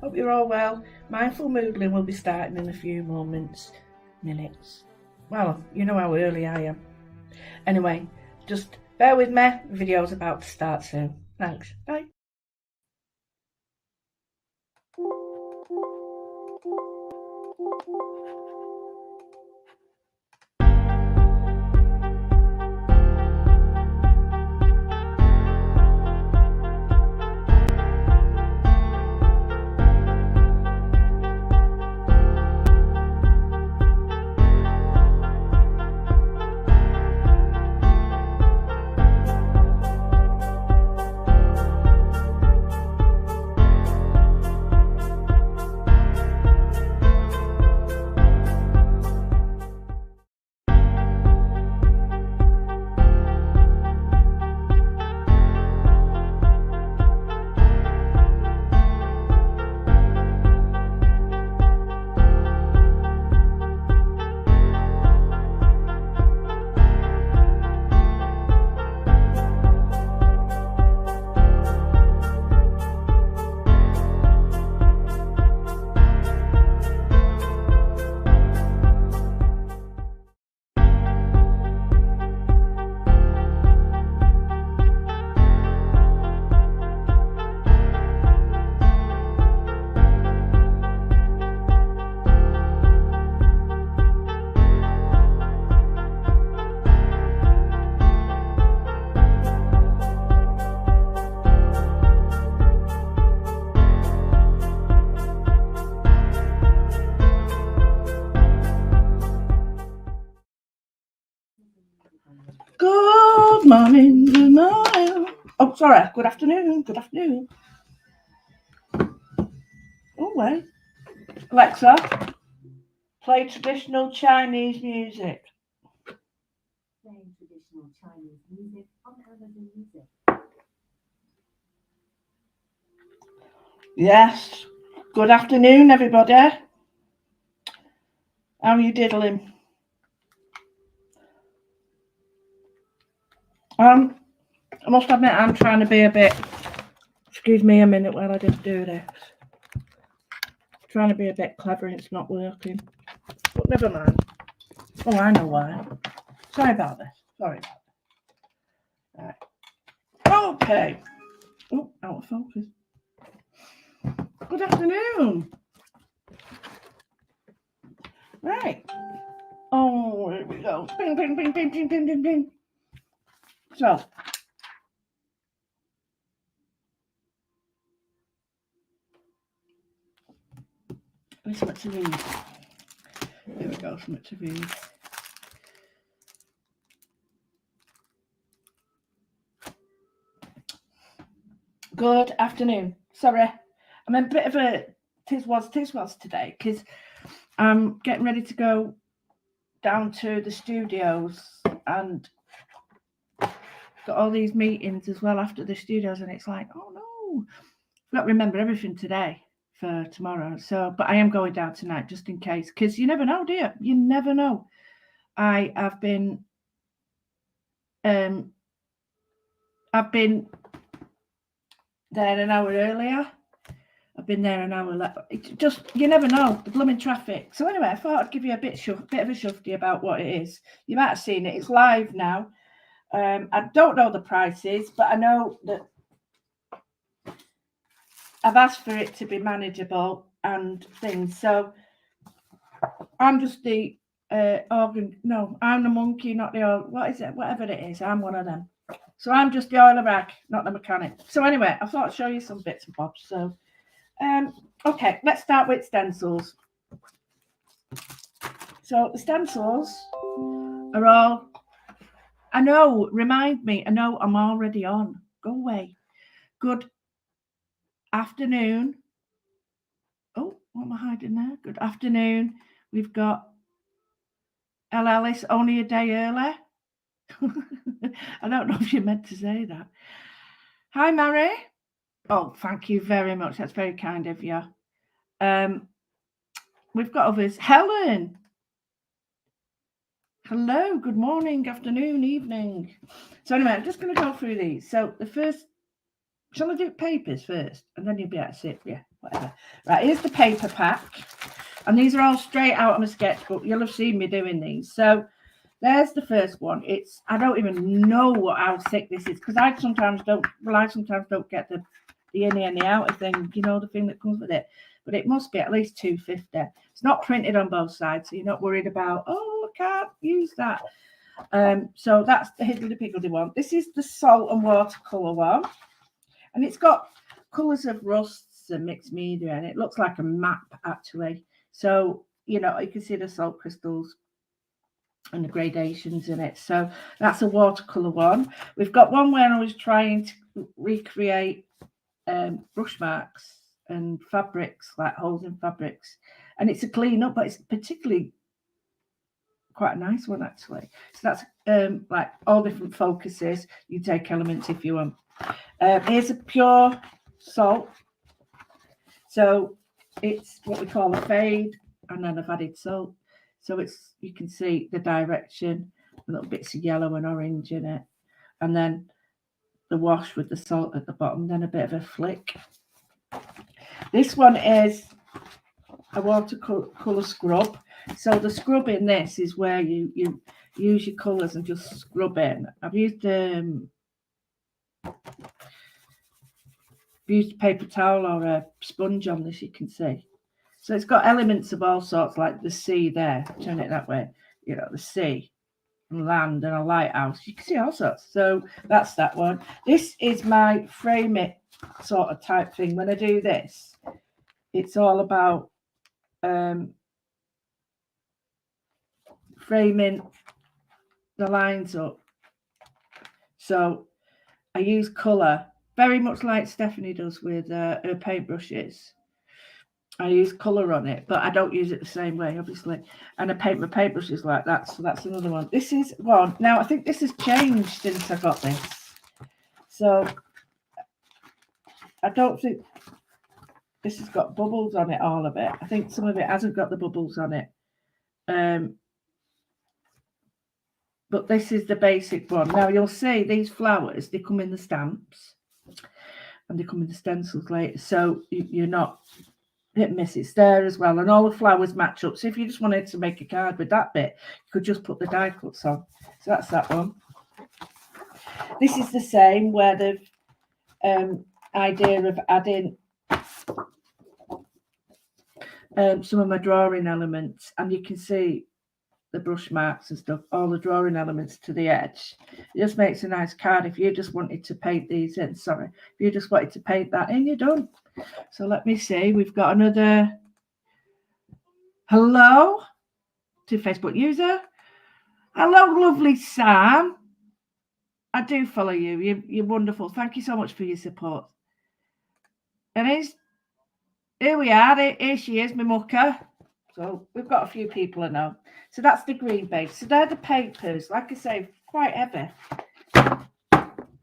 Hope you're all well. Mindful moodling will be starting in a few minutes. Well, you know how early I am. Anyway, just bear with me. The video's about to start soon. Thanks. Bye. Good morning, good morning. Oh, sorry. Good afternoon. Oh, wait. Alexa, play traditional Chinese music. Playing traditional Chinese music on Amazon Music. Yes. Good afternoon, everybody. How are you diddling? I must admit I'm trying to be a bit... Excuse me a minute while I just do this. Trying to be a bit clever and it's not working. But never mind. Oh, I know why. Sorry about this. Right. Okay. Oh, out of focus. Good afternoon. Right. Oh, here we go. Bing, bing, bing, bing, bing, bing, bing, bing. So. There's something to read. Here we go, something to read. Good afternoon. Sorry, I'm in a bit of a tis was today because I'm getting ready to go down to the studios and got all these meetings as well after the studios, and it's like, oh no, I've got to remember everything today for tomorrow. So, but I am going down tonight just in case, because you never know, do you? You never know. I have been there an hour earlier. I've been there an hour later. Just, you never know, the blooming traffic. So anyway, I thought I'd give you a bit of a shufty about what it is. You might have seen it. It's live now. I don't know the prices, but I know that I've asked for it to be manageable and things. So I'm just the organ. No, I'm the monkey, not the oil. What is it? Whatever it is, I'm one of them. So I'm just the oiler rag, not the mechanic. So anyway, I thought I'd show you some bits and bobs. So, okay, let's start with stencils. So the stencils are all, I know, remind me, I know I'm already on. Go away. Good afternoon. Oh, what am I hiding there? Good afternoon. We've got El Ellis, only a day early. I don't know if you meant to say that. Hi, Mary. Oh, thank you very much. That's very kind of you. We've got others. Helen. Hello. Good morning, afternoon, evening. So anyway, I'm just going to go through these. So the first, shall I do papers first? And then you'll be able to see it. Yeah. whatever. Right, here's the paper pack. And these are all straight out of my sketchbook. You'll have seen me doing these. So there's the first one. I don't even know how thick this is because I sometimes don't get the in and the outer thing, you know, the thing that comes with it. But it must be at least 250. It's not printed on both sides, so you're not worried about, oh, I can't use that. So that's the higgledy-piggledy one. This is the salt and watercolour one. And it's got colours of rusts and mixed media, and it looks like a map, actually. So, you know, you can see the salt crystals and the gradations in it. So that's a watercolour one. We've got one where I was trying to recreate brush marks and fabrics, like holes in fabrics. And it's a clean up, but it's particularly quite a nice one, actually. So that's like all different focuses. You take elements if you want. Here's a pure salt. So it's what we call a fade, and then I've added salt. So it's, you can see the direction, little bits of yellow and orange in it. And then the wash with the salt at the bottom, then a bit of a flick. This one is a watercolour scrub. So the scrub in this is where you use your colours and just scrub in. I've used paper towel or a sponge on this, you can see. So it's got elements of all sorts, like the sea there, turn it that way, you know, the sea and land and a lighthouse. You can see all sorts. So that's that one. This is my frame it sort of type thing. When I do this, it's all about framing the lines up. So I use colour, very much like Stephanie does with her paintbrushes. I use colour on it, but I don't use it the same way, obviously. And I paint my paintbrushes like that, so that's another one. This is one. Now, I think this has changed since I got this. So I don't think this has got bubbles on it, all of it. I think some of it hasn't got the bubbles on it. But this is the basic one. Now, you'll see these flowers, they come in the stamps and they come in the stencils later. So you're not hit and miss. It's there as well. And all the flowers match up. So if you just wanted to make a card with that bit, you could just put the die cuts on. So that's that one. This is the same, where the idea of adding some of my drawing elements, and you can see the brush marks and stuff, all the drawing elements to the edge. It just makes a nice card. If you just wanted to paint these in, if you just wanted to paint that in, you're done. So let me see, we've got another hello to Facebook user. Hello, lovely Sam. I do follow you. You're wonderful. Thank you so much for your support. And here we are. Here she is, my mucker. So we've got a few people I know. So that's the green base. So they're the papers. Like I say, quite heavy.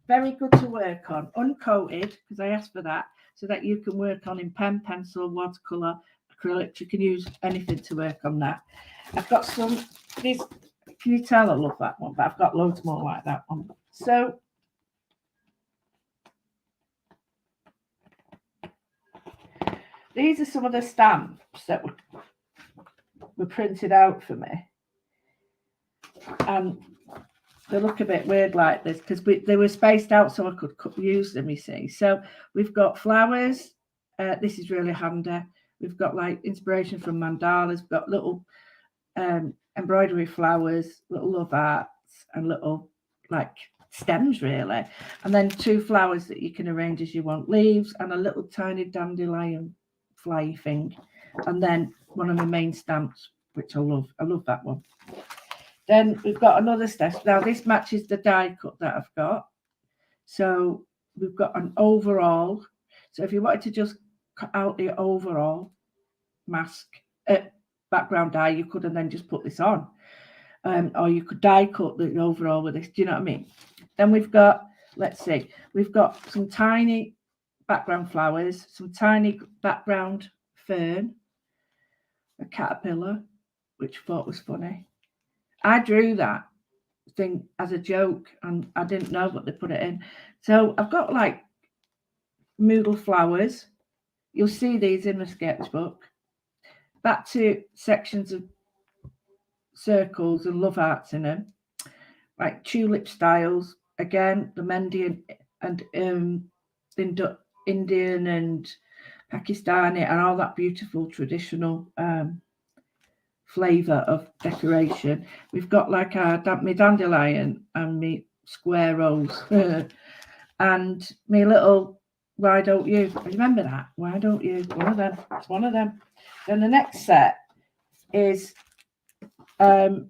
Very good to work on. Uncoated, because I asked for that, so that you can work on in pen, pencil, watercolour, acrylic. You can use anything to work on that. I've got some, these, can you tell I love that one? But I've got loads more like that one. So these are some of the stamps that were printed out for me. And they look a bit weird like this because they were spaced out so I could use them, you see. So we've got flowers. This is really handy. We've got like inspiration from mandalas. We've got little embroidery flowers, little love hearts, and little like stems really. And then two flowers that you can arrange as you want, leaves, and a little tiny dandelion fly thing. And then one of my main stamps, which I love. I love that one. Then we've got another stamp. Now this matches the die cut that I've got. So we've got an overall. So if you wanted to just cut out the overall mask, background die, you could, and then just put this on. Or you could die cut the overall with this. Do you know what I mean? Then we've got, let's see, we've got some tiny background flowers, some tiny background fern, a caterpillar, which I thought was funny. I drew that thing as a joke and I didn't know what they put it in. So I've got like moodle flowers, You'll see these in the sketchbook. Back to sections of circles and love hearts in them, like tulip styles. Again, the Mendian and Indian and Pakistani and all that beautiful traditional flavour of decoration. We've got like my dandelion and me square rose and me little why don't you? Remember that? Why don't you? One of them. It's one of them. Then the next set is that's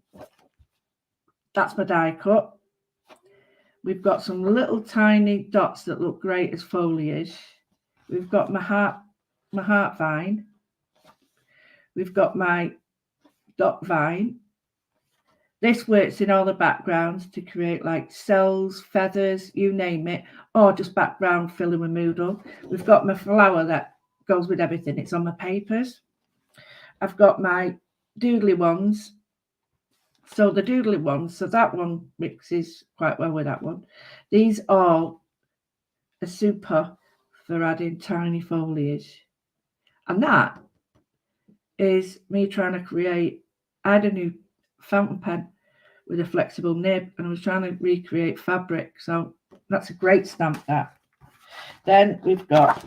my die cut. We've got some little tiny dots that look great as foliage. We've got my heart vine. We've got my dot vine. This works in all the backgrounds to create like cells, feathers, you name it, or just background filling with Moodle. We've got my flower that goes with everything. It's on my papers. I've got my doodly ones. So the doodly ones, so that one mixes quite well with that one. These are a super for adding tiny foliage. And that is me trying to create, I had a new fountain pen with a flexible nib and I was trying to recreate fabric. So that's a great stamp, that. Then we've got,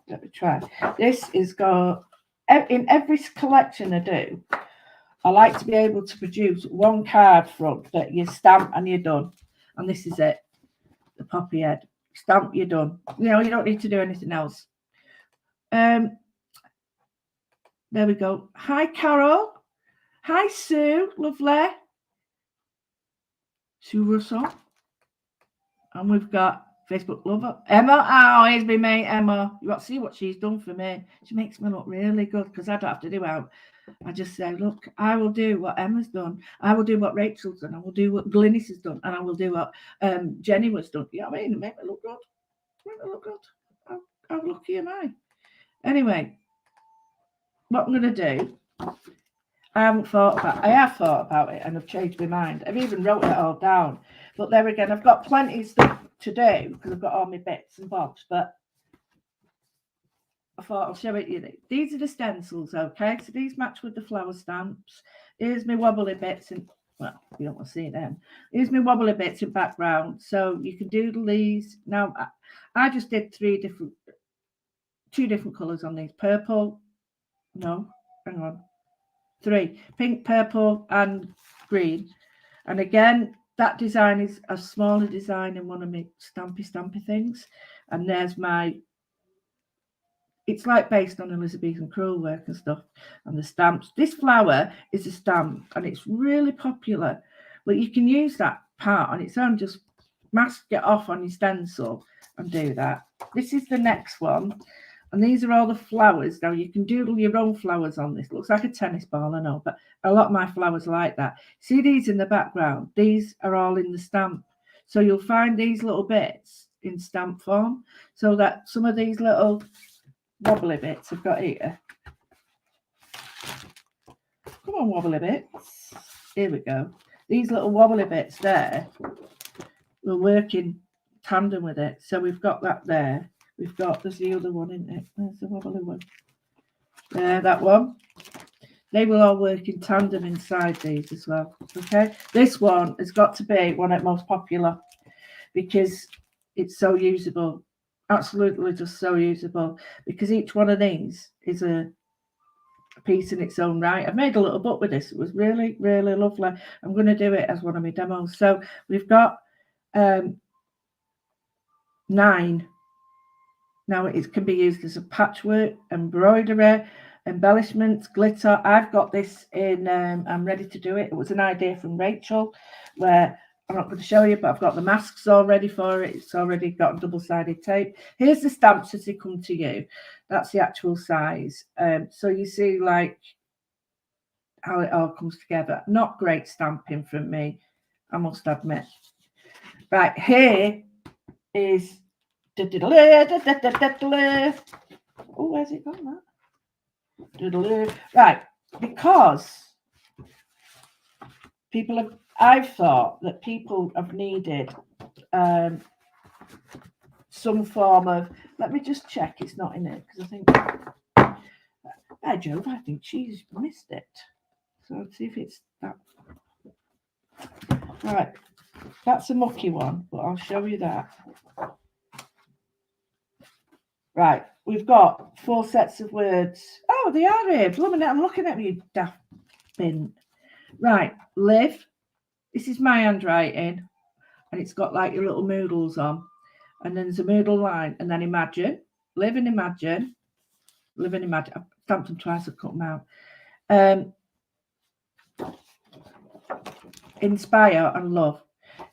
let me try. This is got, in every collection I do, I like to be able to produce one card front that you stamp and you're done. And this is it, the poppy head. Stamp, you're done. You know, you don't need to do anything else. There we go. Hi, Carol. Hi, Sue. Lovely. Sue Russell. And we've got Facebook lover. Emma. Oh, here's me mate, Emma. You got to see what she's done for me. She makes me look really good because I don't have to do out. I just say, look, I will do what Emma's done. I will do what Rachel's done. I will do what Glynis has done. And I will do what Jenny was done. You know what I mean? Make me look good. Make me look good. How lucky am I? Anyway, what I'm going to do, I have thought about it and I've changed my mind. I've even wrote it all down. But there again, I've got plenty of stuff to do because I've got all my bits and bobs. But I thought I'll show it you. These are the stencils, okay? So these match with the flower stamps. Here's my wobbly bits and well, you don't want to see them. Here's my wobbly bits in background. So you can doodle these. Now I just did two different colours on these. Purple. No, hang on. 3. Pink, purple, and green. And again, that design is a smaller design in one of my stampy things. And there's my, it's like based on Elizabethan crewel work and stuff and the stamps. This flower is a stamp and it's really popular, but you can use that part on its own, just mask it off on your stencil and do that. This is the next one. And these are all the flowers. Now you can doodle your own flowers on this. Looks like a tennis ball, I know, but a lot of my flowers are like that. See these in the background? These are all in the stamp. So you'll find these little bits in stamp form. So that some of these little wobbly bits I've got here. Come on, wobbly bits. Here we go. These little wobbly bits there will work in tandem with it. So we've got that there. We've got, there's the other one, isn't it? There's the wobbly one. There, that one. They will all work in tandem inside these as well. Okay. This one has got to be one of the most popular because it's so usable. Absolutely just so usable. Because each one of these is a piece in its own right. I've made a little book with this. It was really, really lovely. I'm going to do it as one of my demos. So we've got 9. Now it can be used as a patchwork, embroidery, embellishments, glitter. I've got this in, I'm ready to do it. It was an idea from Rachel where I'm not going to show you, but I've got the masks all ready for it. It's already got double-sided tape. Here's the stamps as they come to you. That's the actual size. So you see like how it all comes together. Not great stamping from me, I must admit. Right, here is oh, where's it gone? That right, because people have, I've thought that people have needed some form of, let me just check it's not in it, because I think, by Jove, I think she's missed it. So let's see if it's that. Right, that's a mucky one, but I'll show you that. Right, we've got 4 sets of words. Oh, they are here. Blooming, I'm looking at you, daft bin. Right, live. This is my handwriting, and it's got like your little moodles on. And then there's a moodle line, and then imagine, live and imagine, live and imagine. I've stamped them twice, I've cut them out. Inspire and love.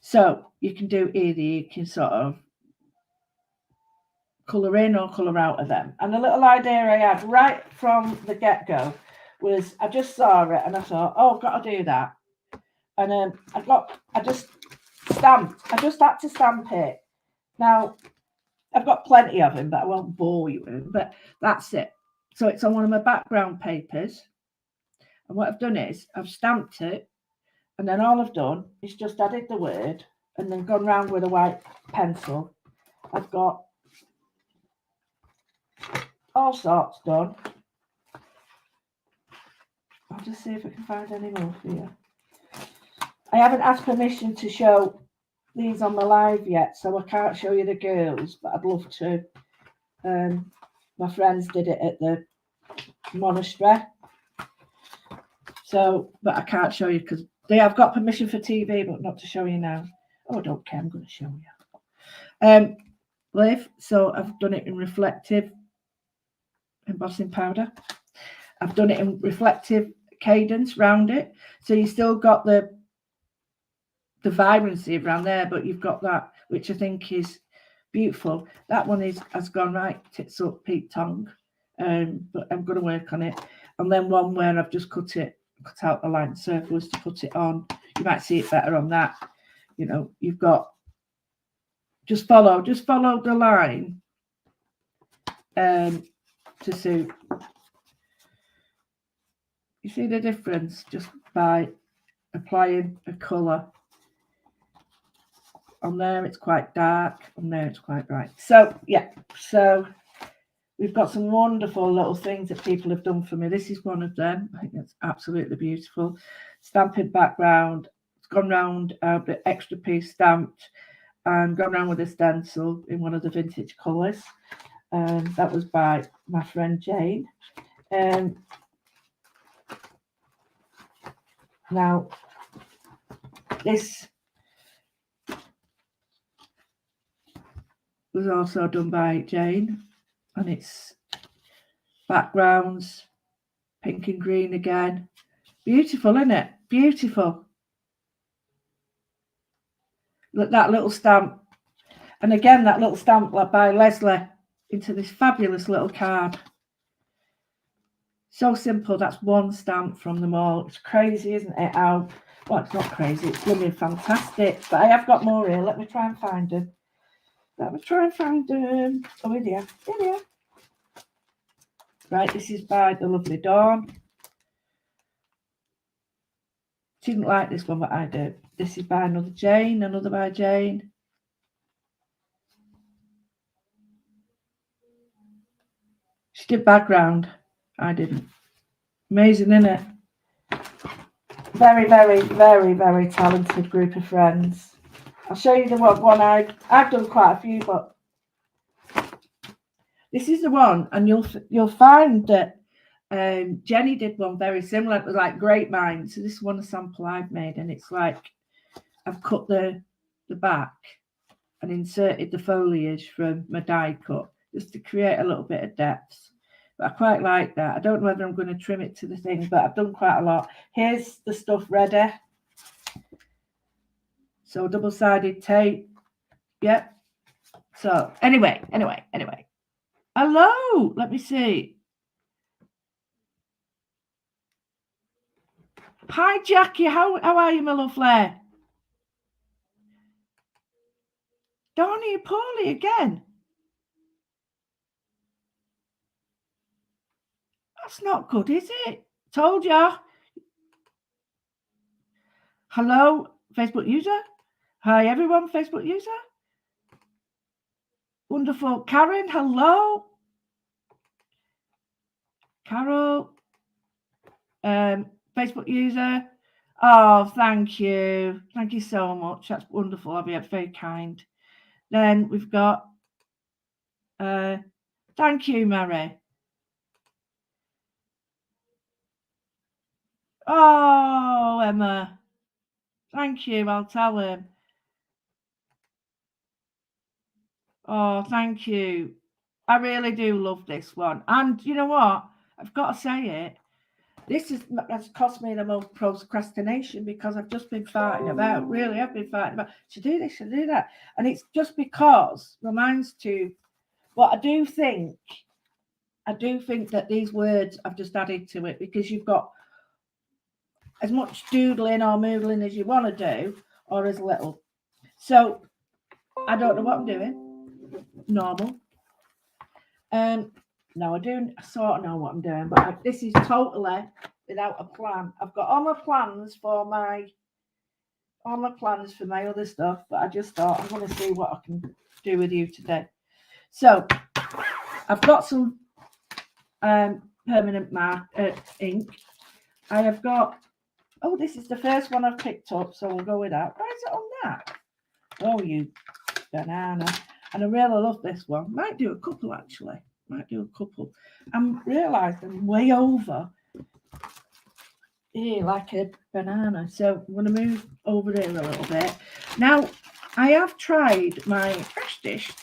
So you can do either, you can sort of colour in or colour out of them. And the little idea I had right from the get-go was I just saw it and I thought, oh, I've got to do that. And I just had to stamp it. Now, I've got plenty of them, but I won't bore you with them, but that's it. So it's on one of my background papers. And what I've done is I've stamped it, and then all I've done is just added the word and then gone round with a white pencil. I've got all sorts done. I'll just see if I can find any more for you. I haven't asked permission to show these on the live yet, so I can't show you the girls, but I'd love to. My friends did it at the monastery. So, but I can't show you because they have got permission for TV, but not to show you now. Oh, I don't care, I'm going to show you. Live, so I've done it in reflective embossing powder. I've done it in reflective cadence round it. So you still got the vibrancy around there, but you've got that, which I think is beautiful. That one has gone right tits up, peak tongue, but I'm going to work on it. And then one where I've just cut out the line circles to put it on. You might see it better on that. You know, you've got just follow the line to suit. You see the difference just by applying a colour. On there it's quite dark, on there it's quite bright. So yeah, so we've got some wonderful little things that people have done for me. This is one of them. I think that's absolutely beautiful. Stamping background. It's gone round a bit extra piece stamped and gone round with a stencil in one of the vintage colours. That was by my friend Jane. Now this was also done by Jane, and it's backgrounds, pink and green again. Beautiful, isn't it? Beautiful. Look, that little stamp. And again, that little stamp by Leslie into this fabulous little card. So simple. That's one stamp from them all. It's crazy, isn't it? How, well, it's not crazy. It's blooming fantastic. But I have got more here. Let me try and find them. Oh, here. Right, this is by the lovely Dawn. She didn't like this one, but I do. This is by another by Jane. She did background. I didn't. Amazing, isn't it? Very, very, very, very talented group of friends. I'll show you the one I've done quite a few, but this is the one, and you'll find that Jenny did one very similar. It was like Grapevine. So this is one sample I've made, and it's like I've cut the back and inserted the foliage from my die cut just to create a little bit of depth. But I quite like that. I don't know whether I'm going to trim it to the thing, but I've done quite a lot. Here's the stuff ready. So double-sided tape. Yep. So anyway. Hello. Let me see. Hi, Jackie. How are you, my lovely? Dawn, are you poorly again? That's not good, is it? Told ya. Hello, Facebook user. Hi, everyone, Facebook user. Wonderful. Karen, hello. Carol, Facebook user. Oh, thank you. Thank you so much. That's wonderful of you. It's very kind. Then we've got, thank you, Mary. Oh, Emma. Thank you. I'll tell him. Oh, thank you. I really do love this one. And you know what? I've got to say it. This has cost me the most procrastination because I've just been fighting about. Really, I've been fighting about. Should do this, should do that, and it's just because reminds to. But I do think that these words I've just added to it because you've got as much doodling or moodling as you want to do, or as little. So I don't know what I'm doing. Normal. No, I do sort of know what I'm doing, but this is totally without a plan. I've got all my plans for my other stuff, but I just thought I'm going to see what I can do with you today. So I've got some permanent ink. I have got. Oh, this is the first one I've picked up, so we'll go with that. Why is it on that? Oh, you banana! And I really love this one. Might do a couple actually. I'm realised I'm way over here like a banana. So I'm going to move over here a little bit. Now, I have tried my bestest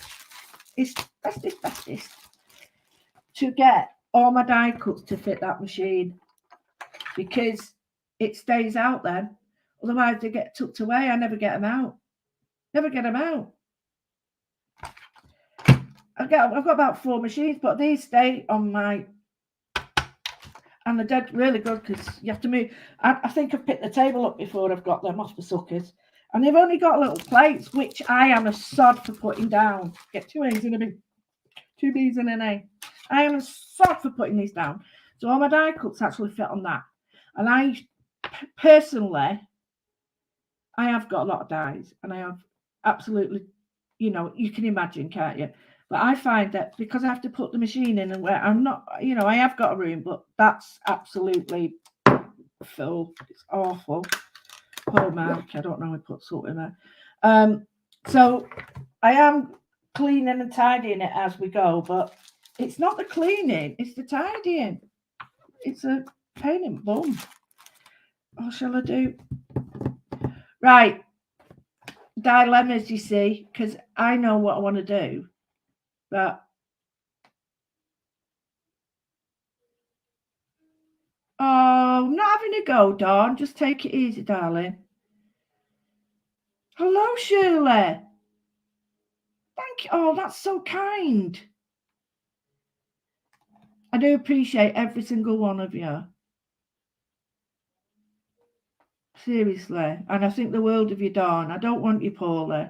to get all my die cuts to fit that machine because it stays out then. Otherwise they get tucked away. I never get them out. I've got about 4 machines, but these stay on my, and they're dead really good because you have to move. I think I've picked the table up before I've got them off the suckers, and they've only got little plates, which I am a sod for putting down. Get 2 A's in a B, 2 B's in an A. I am a sod for putting these down. So all my die cuts actually fit on that, and I personally, I have got a lot of dies, and I have absolutely, you can imagine, can't you? But I find that because I have to put the machine in and where I'm not, I have got a room, but that's absolutely full. It's awful. Poor Mark, I don't know, I put salt in there. So I am cleaning and tidying it as we go, but it's not the cleaning, it's the tidying. It's a pain in the bum. What shall I do? Right. Dilemmas, you see, because I know what I want to do. But oh, I'm not having a go, Dawn. Just take it easy, darling. Hello, Shirley. Thank you. Oh, that's so kind. I do appreciate every single one of you. Seriously. And I think the world of you, Dawn. I don't want you poorly.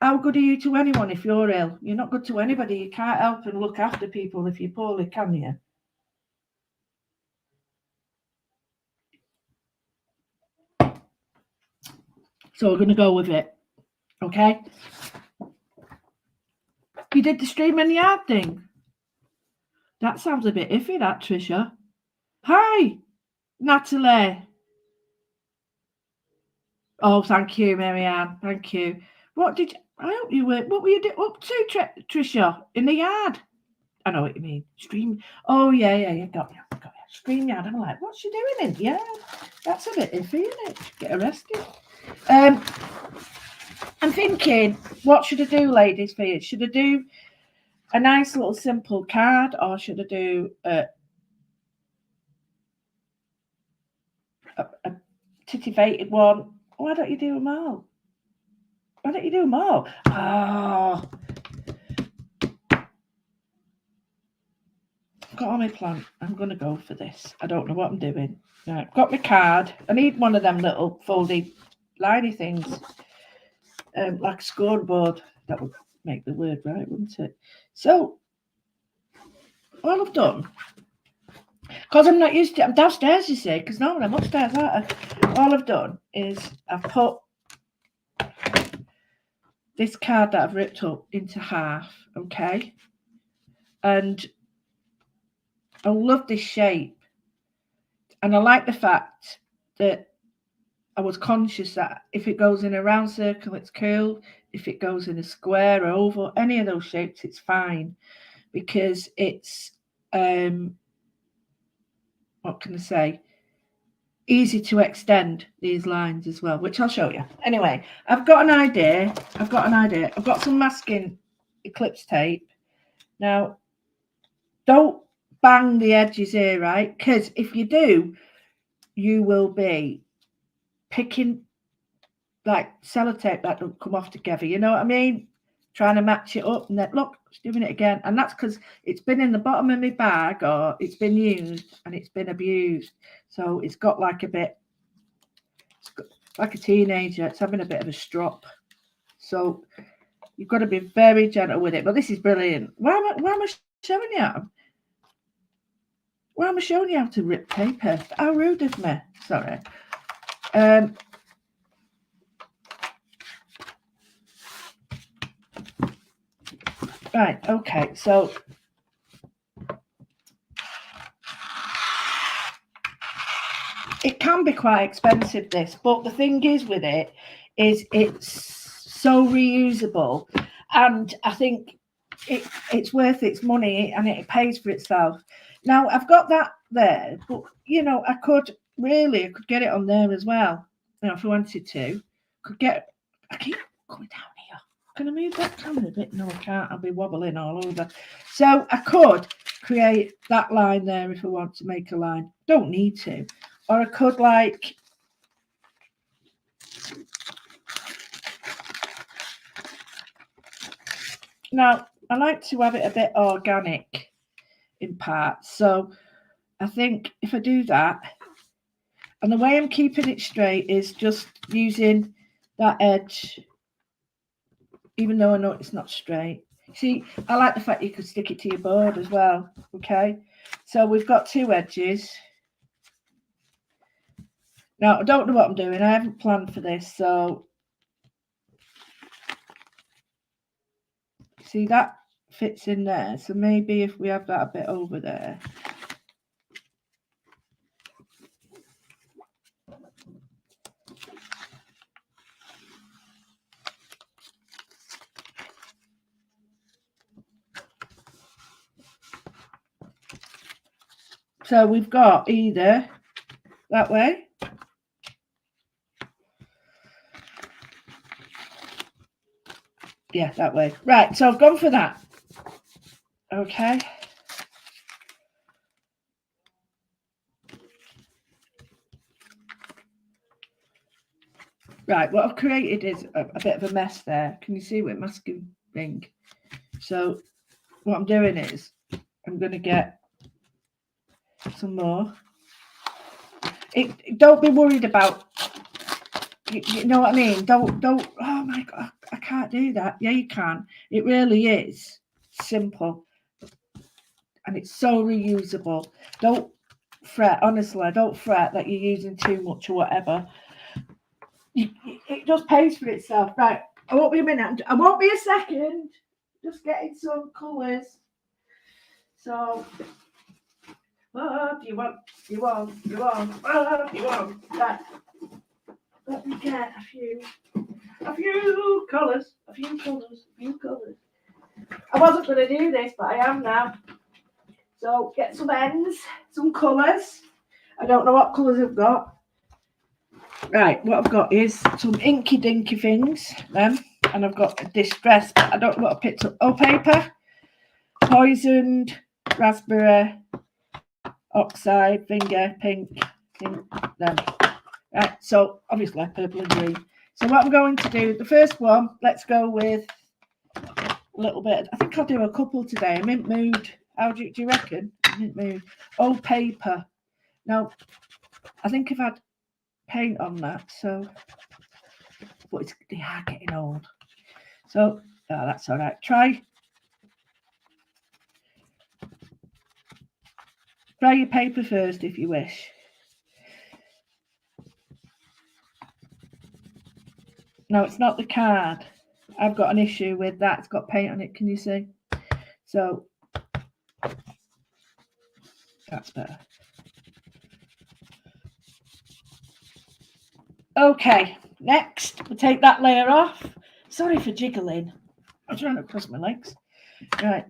How good are you to anyone if you're ill? You're not good to anybody. You can't help and look after people if you're poorly, can you? So we're going to go with it. Okay? You did the stream in the yard thing? That sounds a bit iffy, that, Trisha. Hi, Natalie. Oh, thank you, Marianne. Thank you. What were you up to, Trisha, in the yard? I know what you mean. Stream. Oh, yeah, got you. Stream yard. I'm like, what's she doing in? Yeah, that's a bit iffy, isn't it? Get arrested. I'm thinking, what should I do, ladies, for you? Should I do a nice little simple card, or should I do a titivated one? Why don't you do them all? Oh, got on my plan. I'm going to go for this. I don't know what I'm doing. Right, got my card. I need one of them little folded liney things, like a scoreboard. That would make the word right, wouldn't it? So, all I've done, because I'm not used to it, I'm downstairs, you see, because normally I'm upstairs, aren't I? All I've done is I've put this card that I've ripped up into half, okay? And I love this shape. And I like the fact that I was conscious that if it goes in a round circle, it's cool. If it goes in a square or oval, any of those shapes, it's fine. Because it's, what can I say? Easy to extend these lines as well, which I'll show you. Anyway, I've got an idea. I've got some masking eclipse tape. Now, don't bang the edges here, right? Because if you do, you will be picking like sellotape that don't come off together. You know what I mean? Trying to match it up, and then look, it's doing it again. And that's because it's been in the bottom of my bag, or it's been used and it's been abused. So it's got like a bit, it's got, like a teenager, it's having a bit of a strop. So you've got to be very gentle with it. But this is brilliant. Why am I showing you? Why am I showing you how to rip paper? How rude of me. Sorry. Right, okay, so it can be quite expensive, this, but the thing is with it is it's so reusable, and I think it's worth its money and it pays for itself. Now I've got that there, but you know, I could get it on there as well. You know, if I wanted to, I keep coming down here. Can I move that camera a bit? No, I can't. I'll be wobbling all over. So I could create that line there if I want to make a line. Don't need to. Or I could like now I like to have it a bit organic in parts. So I think if I do that, and the way I'm keeping it straight is just using that edge, even though I know it's not straight. See, I like the fact you could stick it to your board as well. Okay, so we've got two edges. Now, I don't know what I'm doing. I haven't planned for this. So, see, that fits in there. So maybe if we have that a bit over there. So we've got either that way. Yeah, that way. Right, so I've gone for that. Okay. Right, what I've created is a bit of a mess there. Can you see what masking thing? So what I'm doing is I'm going to get some more. Don't be worried about, you know what I mean? Don't, oh my God, I can't do that. Yeah, you can. It really is simple. And it's so reusable. Don't fret, honestly, don't fret that you're using too much or whatever. It just pays for itself. Right, I won't be a minute. I won't be a second. Just getting some colours. So, what do you want? What do you want? Right. Let me get a few colours. A few colours. I wasn't going to do this, but I am now. So, get some ends, some colours. I don't know what colours I've got. Right, what I've got is some inky dinky things, and I've got distress, but I don't know what I picked up. Oh, paper, poisoned, raspberry, oxide, finger, pink, them. Right, so obviously purple and green. So what I'm going to do, the first one, let's go with a little bit. I think I'll do a couple today. I'm in mood. How do you reckon? I'm in mood. Oh, paper. Now, I think I've had paint on that, so but they are getting old, so that's all right. Try your paper first if you wish. No, it's not the card. I've got an issue with that. It's got paint on it, can you see? So that's better. Okay, next, we'll take that layer off. Sorry for jiggling. I'm trying to cross my legs. Right.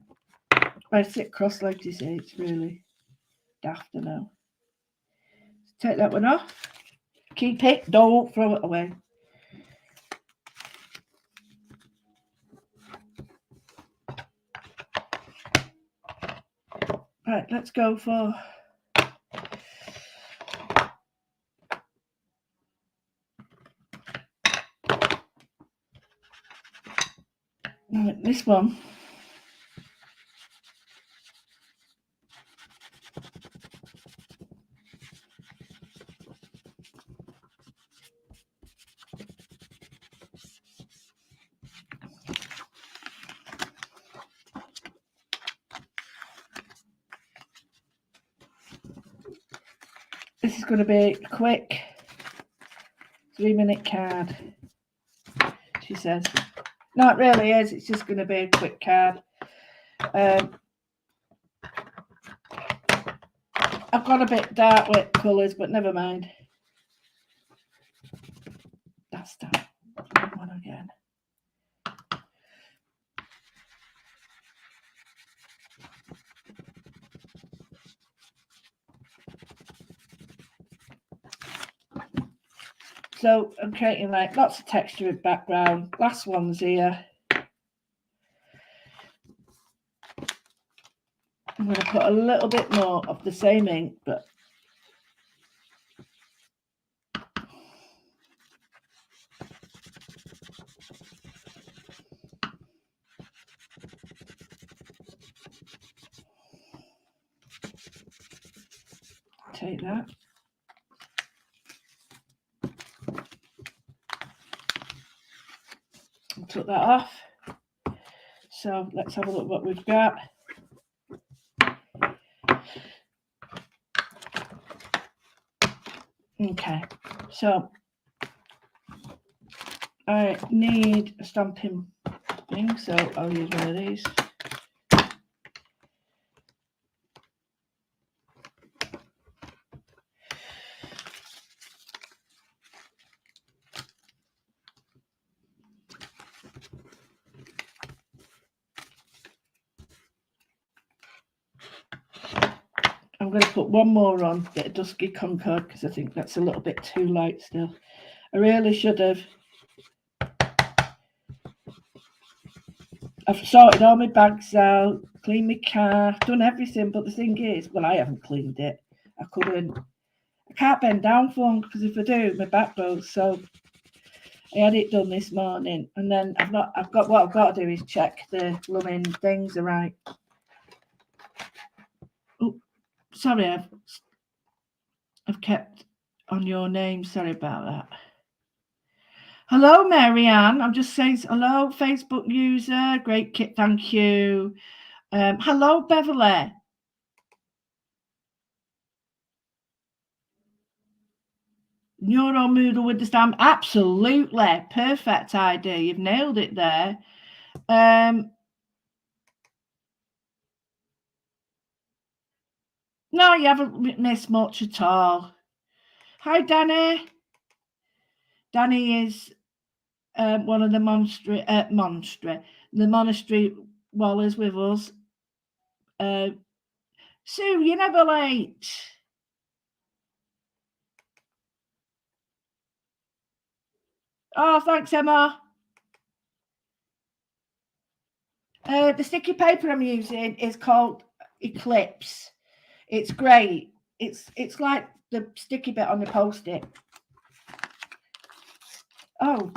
I sit cross-legged, you see. It's really daft, I know. Take that one off. Keep it. Don't throw it away. Right, let's go for... Right, this one. This is going to be a quick 3-minute card, she says. No, it really is. It's just going to be a quick card. I've got a bit dark with colours, but never mind. That's that one again. So I'm creating like lots of texture in background. Last one's here. I'm going to put a little bit more of the same ink, but take that. I took that off. So let's have a look what we've got. Okay, so I need a stamping thing, so I'll use one of these. I'm going to put one more on, get a dusky Concord, because I think that's a little bit too light still. I really should have. I've sorted all my bags out, cleaned my car, done everything, but the thing is, well, I haven't cleaned it. I can't bend down for long, because if I do, my back goes. So I had it done this morning, and then what I've got to do is check the blooming things are right. Oh, sorry, I've kept on your name. Sorry about that. Hello, Marianne. I'm just saying hello, Facebook user. Great kit, thank you. Hello, Beverly. Neuromoodle with the stamp. Absolutely. Perfect idea. You've nailed it there. No, you haven't missed much at all. Hi, Danny. Danny is one of the monastery wallers with us. Sue, you're never late. Oh, thanks, Emma. The sticky paper I'm using is called Eclipse. It's great. It's like the sticky bit on the Post-it. Oh,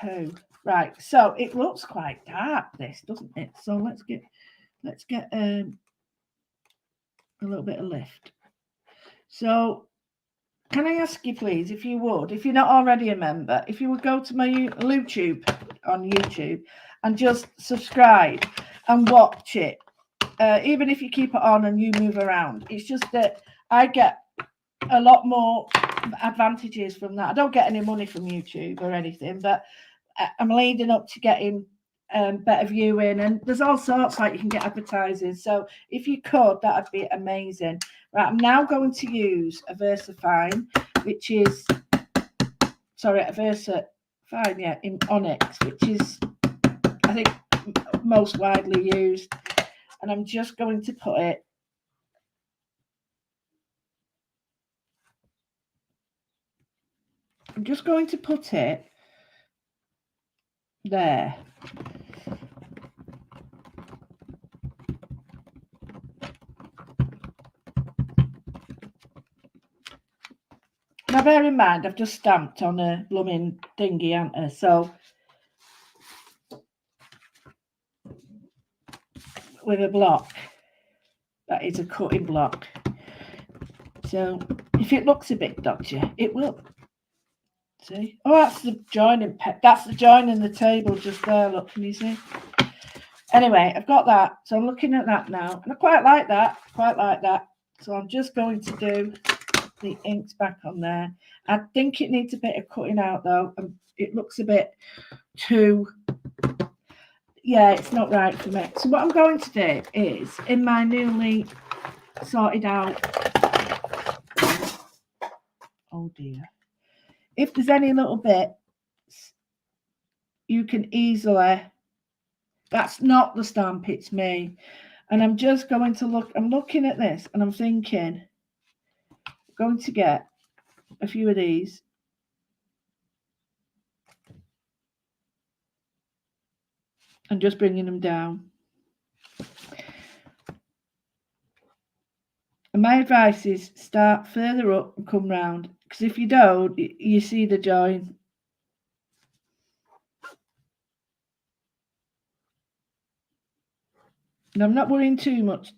poo. Right. So it looks quite dark, this, doesn't it? So let's get a little bit of lift. So can I ask you, please, if you would, if you're not already a member, if you would go to my YouTube and just subscribe and watch it, even if you keep it on and you move around. It's just that I get a lot more advantages from that. I don't get any money from YouTube or anything, but I'm leading up to getting better viewing, and there's all sorts, like you can get advertising. So if you could, that'd be amazing. Right, I'm now going to use a VersaFine, which is a VersaFine, yeah, in Onyx, which is, I think, most widely used. And I'm just going to put it there. Now bear in mind, I've just stamped on a blooming thingy, haven't I? So with a block, that is a cutting block. So if it looks a bit dodgy, it will. See? Oh, that's the joining that's the join in the table just there. Look, can you see? Anyway, I've got that. So I'm looking at that now, and I quite like that. So I'm just going to do the inks back on there. I think it needs a bit of cutting out though. It looks a bit too, yeah, it's not right for me. So what I'm going to do is, in my newly sorted out, oh dear, if there's any little bits, you can easily, that's not the stamp, it's me. And I'm just going to look, I'm looking at this and I'm thinking, I'm going to get a few of these. And just bringing them down. And my advice is start further up and come round. Because if you don't, you see the join. And I'm not worrying too much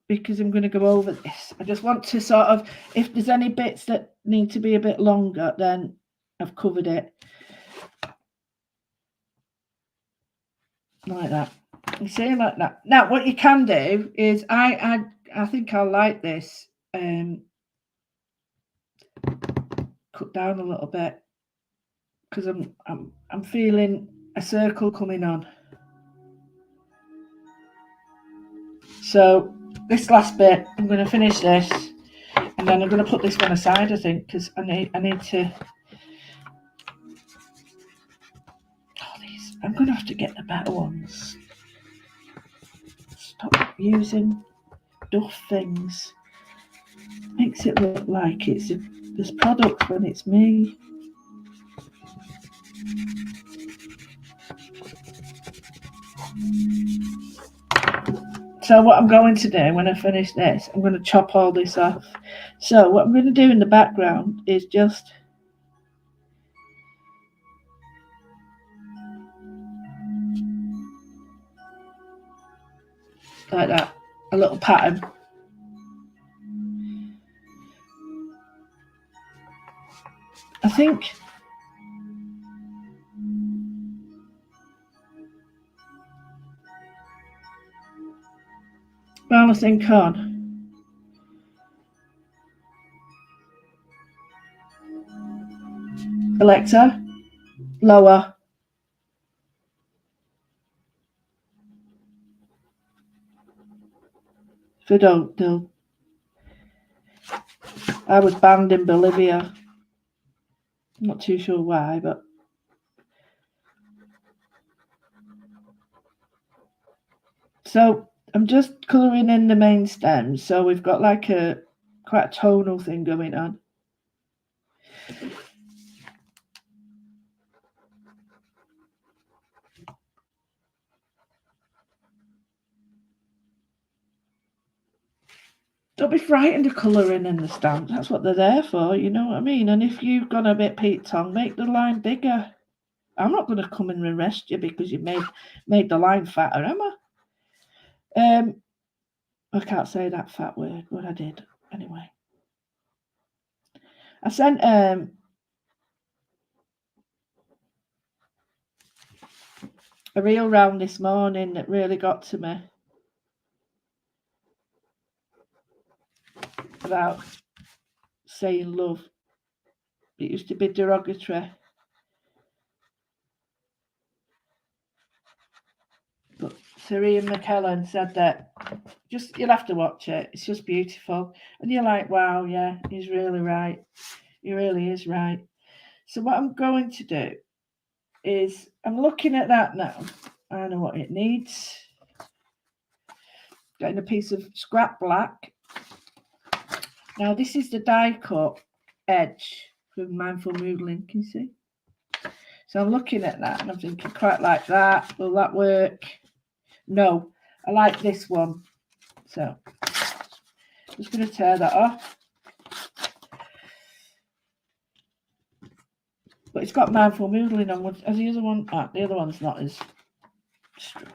because I'm going to go over this. I just want to sort of, if there's any bits that need to be a bit longer, then I've covered it. Like that. You see, like that. Now, what you can do is, I think I like this. Cut down a little bit because I'm feeling a circle coming on. So this last bit, I'm going to finish this, and then I'm going to put this one aside, I think, because I need to. Oh, these, I'm going to have to get the better ones. Stop using duff things. Makes it look like it's this product when it's me. So what I'm going to do when I finish this, I'm going to chop all this off. So what I'm going to do in the background is just like that, a little pattern. I think balancing on. Alexa, lower. If I don't, they'll. I was banned in Bolivia. I'm not too sure why, but. So I'm just colouring in the main stems. So we've got like quite a tonal thing going on. Don't be frightened of colouring in the stamps. That's what they're there for, you know what I mean? And if you've gone a bit Pete Tong, make the line bigger. I'm not going to come and arrest you because you made the line fatter, am I? I can't say that fat word, but I did. Anyway. I sent a reel round this morning that really got to me about saying love. It used to be derogatory. Sir Ian McKellen said that you'll have to watch it. It's just beautiful. And you're like, wow, yeah, he's really right. He really is right. So what I'm going to do is I'm looking at that now. I know what it needs. Getting a piece of scrap black. Now this is the die cut edge from Mindful Moodling, can you see? So I'm looking at that and I'm thinking, quite like that. Will that work? No, I like this one. So I'm just going to tear that off. But it's got Mindful Moodling on, as the other one. The other one's not as strong.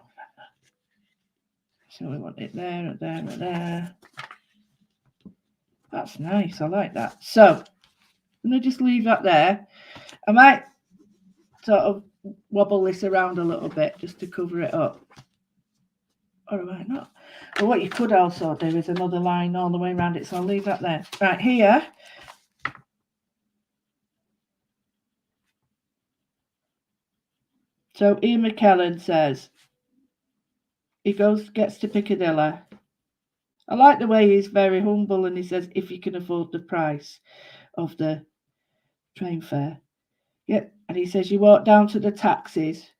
So we want it there, and there, and there. That's nice. I like that. So I'm going to just leave that there. I might sort of wobble this around a little bit just to cover it up. Or I might not. But what you could also do is another line all the way around it. So I'll leave that there. Right here. So Ian McKellen says, he gets to Piccadilly. I like the way he's very humble and he says, if you can afford the price of the train fare. Yeah, and he says, you walk down to the taxis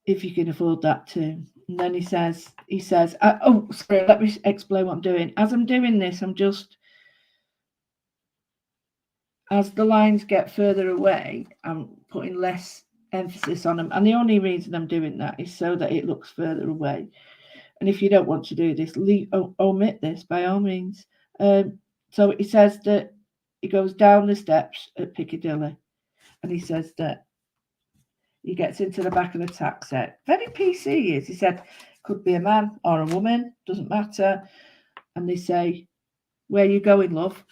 if you can afford that too. And then he says, oh, sorry, let me explain what I'm doing. As I'm doing this, I'm just, as the lines get further away, I'm putting less emphasis on them. And the only reason I'm doing that is so that it looks further away. And if you don't want to do this, omit this by all means. So he says that he goes down the steps at Piccadilly and he says that he gets into the back of the taxi. Very PC he is. He said, could be a man or a woman, doesn't matter. And they say, where you going, love?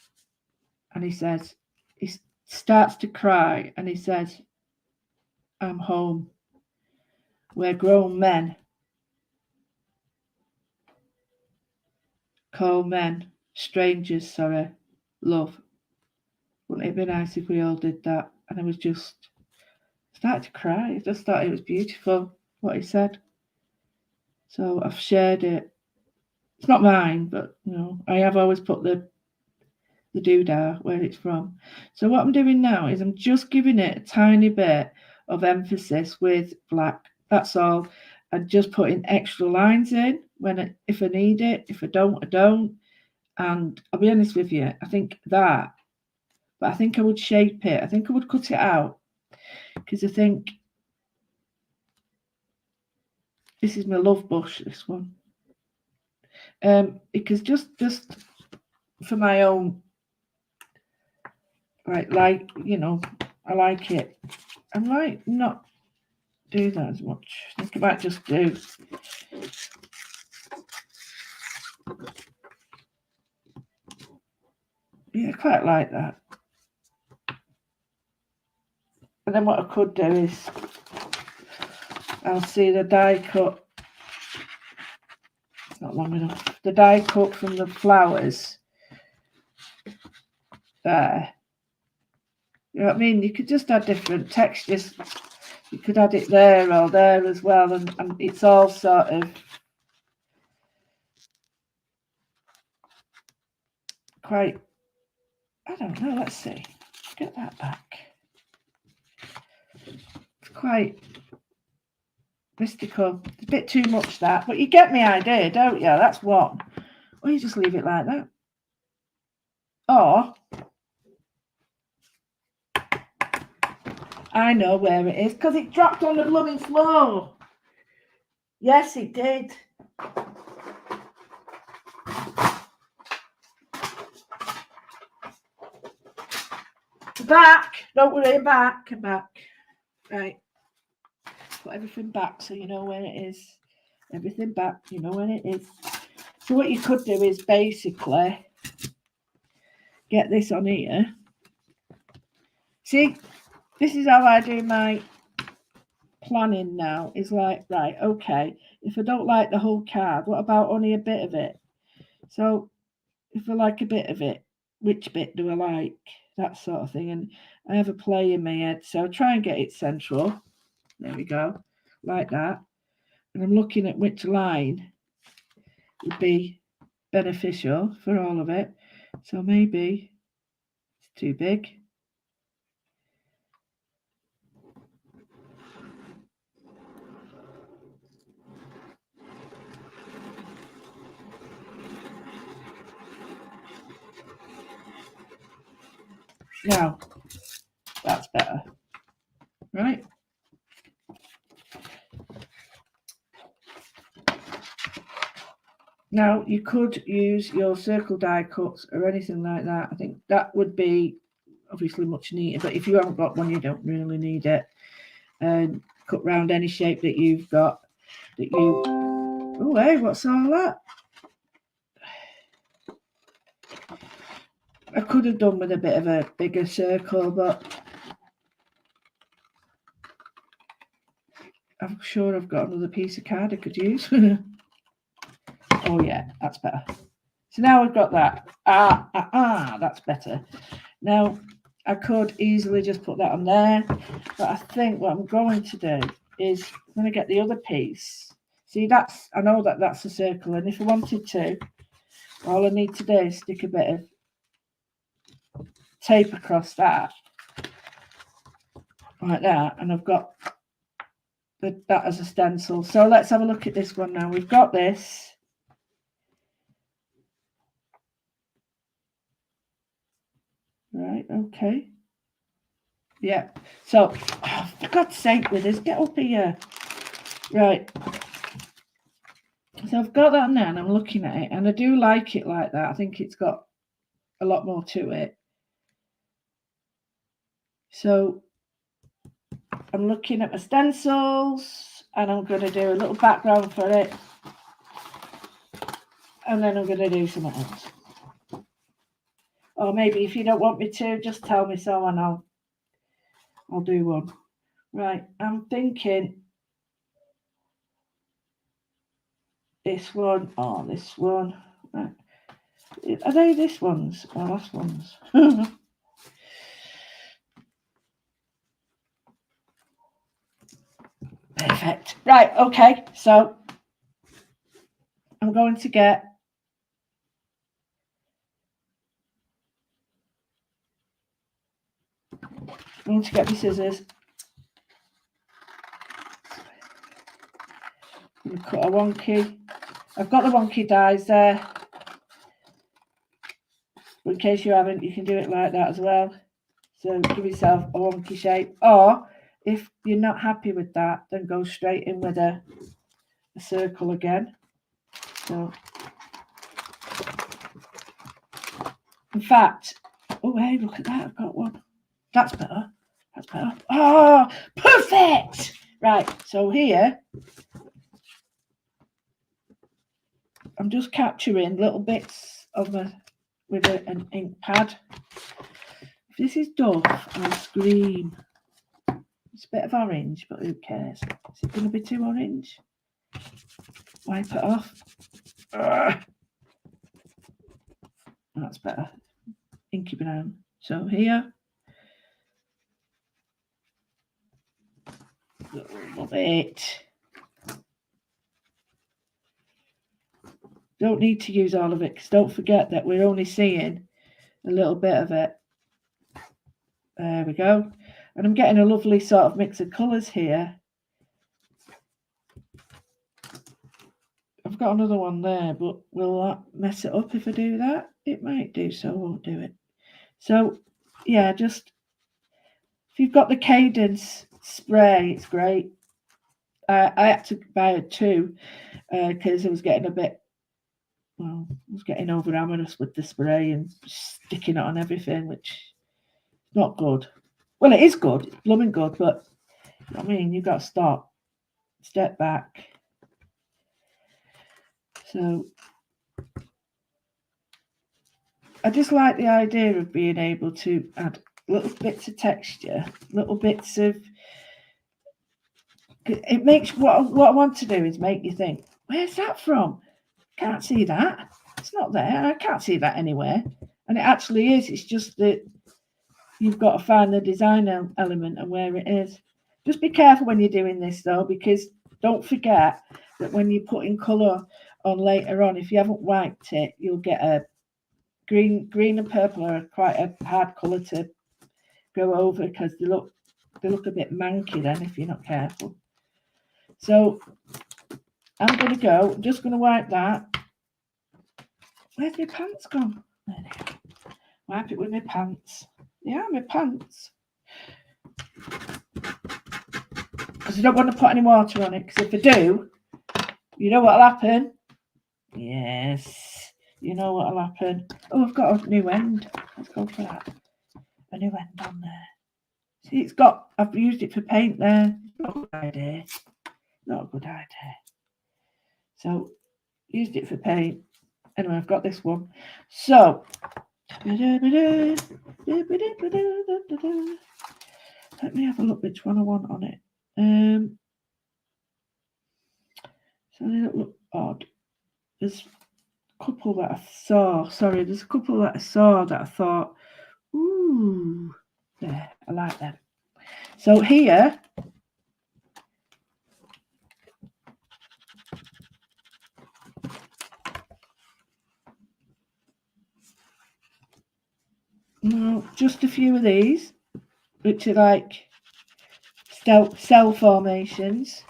And he says, he starts to cry and he says, I'm home. We're grown men. Call men, strangers, sorry, love. Wouldn't it be nice if we all did that? And I was just started to cry. I just thought it was beautiful what he said. So I've shared it. It's not mine, but you know, I have always put the doodah where it's from. So what I'm doing now is I'm just giving it a tiny bit of emphasis with black. That's all. And just putting extra lines in if I need it. If I don't, I don't. And I'll be honest with you, I think that, but I think I would shape it. I think I would cut it out because I think this is my love bush, this one. Because just for my own, like you know, I like it. I might not do that as much. I think I might just do. Yeah, I quite like that. And then what I could do is I'll see the die cut. It's not long enough. The die cut from the flowers there. You know what I mean? You could just add different textures. You could add it there or there as well, and it's all sort of quite, I don't know, let's see. Get that back. It's quite mystical. It's a bit too much that, but you get my idea, don't you? That's one. Or you just leave it like that. Or I know where it is because it dropped on the blooming floor. Yes, it did. Back. Don't worry, back. Right. Put everything back so you know where it is. Everything back, you know where it is. So what you could do is basically get this on here. See, this is how I do my planning now. Is like, right, okay, if I don't like the whole card, what about only a bit of it? So if I like a bit of it, which bit do I like? That sort of thing. And I have a play in my head. So I try and get it central. There we go. Like that. And I'm looking at which line would be beneficial for all of it. So maybe it's too big. Now, that's better, right? Now, you could use your circle die cuts or anything like that. I think that would be obviously much neater, but if you haven't got one, you don't really need it. And cut round any shape that you've got that you... Oh, hey, what's all that? I could have done with a bit of a bigger circle, but I'm sure I've got another piece of card I could use. Oh yeah, that's better. So now we've got that. That's better. Now I could easily just put that on there, but I think what I'm going to do is I'm going to get the other piece. See, that's, I know that that's a circle, and if I wanted to, all I need to do is stick a bit of tape across that, like that, and I've got that as a stencil. So let's have a look at this one now. We've got this. Right, okay. Yeah, so, oh, for God's sake, with this, get up here. Right. So I've got that now, and I'm looking at it, and I do like it like that. I think it's got a lot more to it. So I'm looking at my stencils, and I'm going to do a little background for it, and then I'm going to do something else. Or maybe if you don't want me to, just tell me so, and I'll do one. Right, I'm thinking this one or this one. Right. Are they this ones or last ones? Perfect. Right, okay, so I'm going to get my scissors. I'm going to cut a wonky. I've got the wonky dies there. But in case you haven't, you can do it like that as well. So give yourself a wonky shape. Or if you're not happy with that, then go straight in with a circle again. So, in fact, oh hey, look at that! I've got one. That's better. That's better. Oh, perfect! Right. So here, I'm just capturing little bits of with an ink pad. If this is dull, I'll scream. It's a bit of orange, but who cares? Is it going to be too orange? Wipe it off. That's better. Inky brown. So here. Love it. Don't need to use all of it, because don't forget that we're only seeing a little bit of it. There we go. And I'm getting a lovely sort of mix of colours here. I've got another one there, but will that mess it up if I do that? It might do, so I won't do it. So, yeah, just if you've got the Cadence spray, it's great. I had to buy two because I was getting a bit, well, I was getting over amorous with the spray and sticking it on everything, which is not good. Well, it is good, it's blooming good, but I mean, you've got to stop, step back. So I just like the idea of being able to add little bits of texture, little bits of, it makes, what I want to do is make you think, where's that from? Can't see that. It's not there. I can't see that anywhere. And it actually is. It's just that you've got to find the design element and where it is. Just be careful when you're doing this though, because don't forget that when you're putting colour on later on, if you haven't wiped it, you'll get a green and purple are quite a hard colour to go over because they look a bit manky then if you're not careful. So I'm going to go, I'm just going to wipe that. Where's my pants gone? There they are. Wipe it with my pants. Yeah, my pants. Because I don't want to put any water on it, because if I do, you know what'll happen? Yes, you know what'll happen. Oh, I've got a new end. Let's go for that. A new end on there. See, it's got, I've used it for paint there. Not a good idea. Not a good idea. So, used it for paint. Anyway, I've got this one. So, let me have a look which one I want on it. So they don't look odd. There's a couple that I saw. Sorry, there's a couple that I saw that I thought, ooh, there, I like them. So here, just a few of these, which are like cell formations.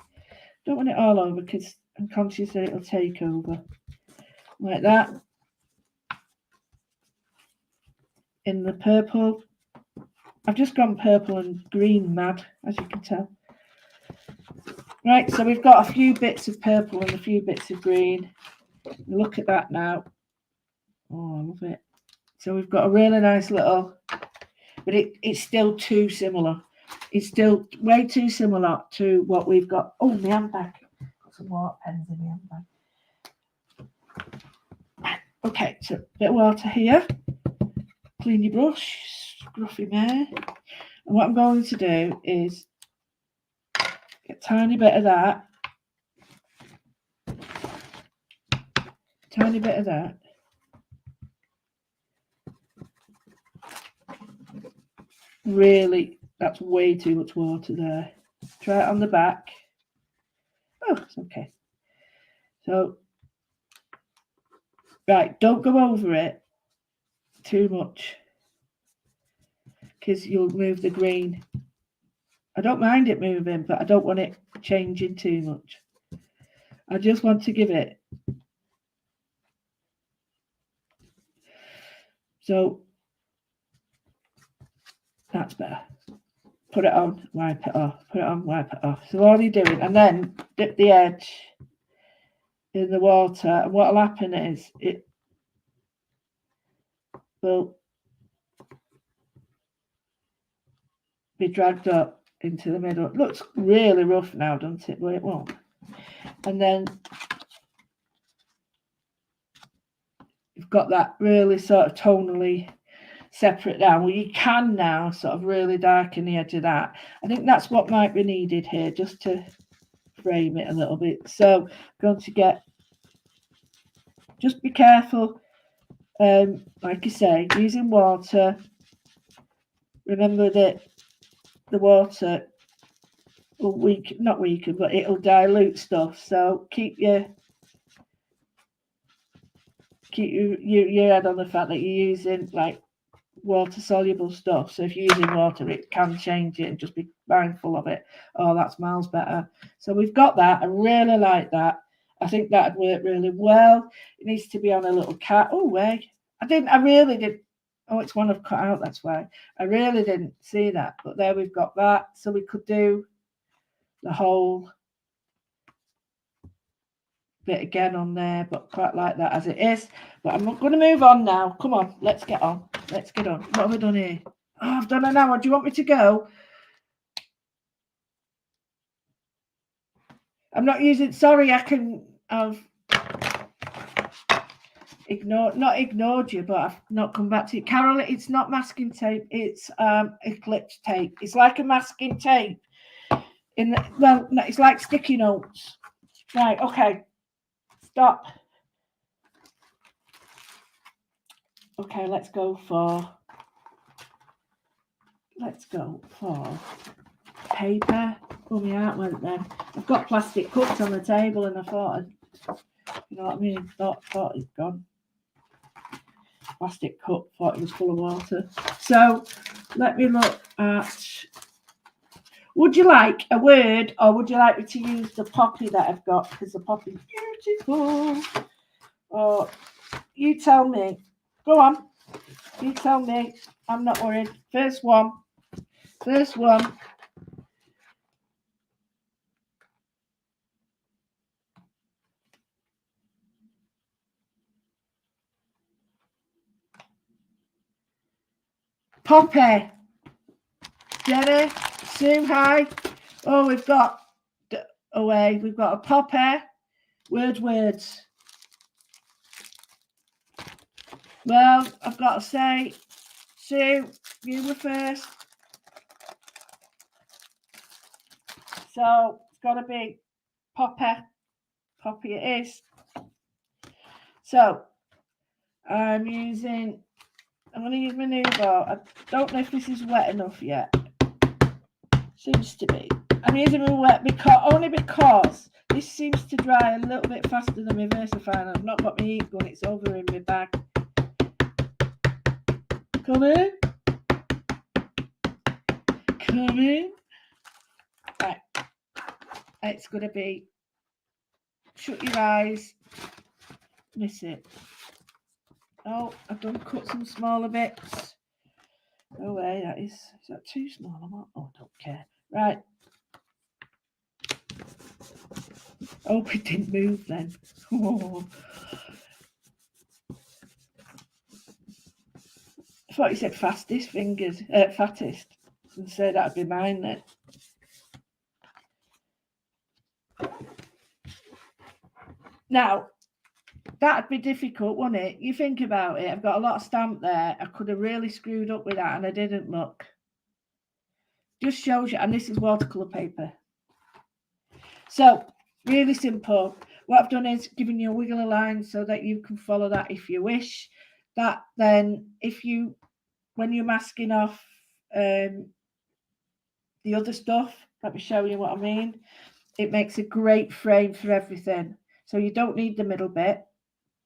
Don't want it all over because I'm conscious that it'll take over. Like that. In the purple. I've just gone purple and green mad, as you can tell. Right, so we've got a few bits of purple and a few bits of green. Look at that now. Oh, I love it. So we've got a really nice little, but it's still too similar. It's still way too similar to what we've got. Oh, my handbag. Got some water pens in my handbag. Okay, so a bit of water here. Clean your brush, scruffy mare. And what I'm going to do is get a tiny bit of that. Tiny bit of that. Really, that's way too much water there. Try it on the back. Oh, it's okay. So, right, don't go over it too much because you'll move the green. I don't mind it moving, but I don't want it changing too much. I just want to give it. So, that's better. Put it on, wipe it off. Put it on, wipe it off. So all you're doing, and then dip the edge in the water, and what'll happen is it will be dragged up into the middle. It looks really rough now, doesn't it? But it won't. And then you've got that really sort of tonally separate down. Well, you can now sort of really darken the edge of that. I think that's what might be needed here, just to frame it a little bit. So I'm going to get, just be careful, like I say, using water. Remember that the water will not weaken, but it'll dilute stuff. So keep your head on the fact that you're using like water soluble stuff. So if you're using water, it can change it, and just be mindful of it. Oh, that's miles better. So we've got that. I really like that. I think that'd work really well. It needs to be on a little cat. Oh, wait. I really did. Oh, it's one I've cut out, that's why. I really didn't see that. But there we've got that. So we could do the whole bit again on there, but quite like that as it is. But I'm not going to move on now. Come on, let's get on. Let's get on. What have I done here? Oh, I've done an hour. Do you want me to go? I'm not using, sorry, I've not ignored you, but I've not come back to you. Carol, it's not masking tape, it's Eclipse tape. It's like a masking tape. No, it's like sticky notes. Right, okay. Stop. Okay, let's go for paper. Oh, my heart went then. I've got plastic cups on the table and I thought, you know what I mean? Thought it's gone. Plastic cup, thought it was full of water. So let me look at. Would you like a word or would you like me to use the poppy that I've got? Because the poppy's beautiful. Or you tell me. Go on. You tell me. I'm not worried. First one. Poppy. Jenny. Sue, hi. Oh, we've got away. We've got a poppy. Words. Well, I've got to say, Sue, you were first. So it's got to be Poppy. Poppy it is. So I'm going to use my Nuvo. I don't know if this is wet enough yet. Seems to be. I'm using my wet only because this seems to dry a little bit faster than my VersaFine. I've not got my heat gun, it's over in my bag. Come in. Right. It's going to be, shut your eyes. Miss it. Oh, I've done cut some smaller bits. Oh, wait, is that too small? Oh, I don't care. Right. Oh, it didn't move then. Oh. I thought you said fattest fingers, fattest. And say that'd be mine then. Now, that'd be difficult, wouldn't it? You think about it. I've got a lot of stamp there. I could have really screwed up with that and I didn't look. Just shows you, and this is watercolour paper. So, really simple. What I've done is given you a wiggle line so that you can follow that if you wish. That then, when you're masking off the other stuff, let me show you what I mean. It makes a great frame for everything. So you don't need the middle bit.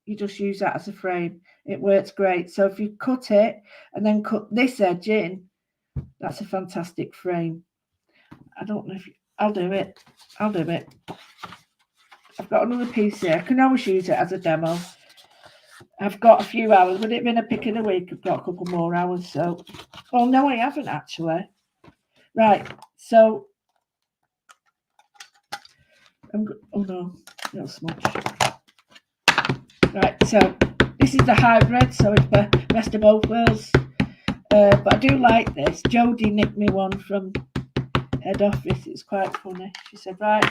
You just use that as a frame. It works great. So if you cut it and then cut this edge in, that's a fantastic frame. I don't know if I'll do it. I've got another piece here. I can always use it as a demo. I've got a few hours. Would it have been a pick of the week? I've got a couple more hours. So, oh no, I haven't actually. Right. So, oh no, no smudge. Right. So this is the hybrid. So it's the best of both worlds. But I do like this. Jodie nicked me one from head office. It's quite funny. She said, right.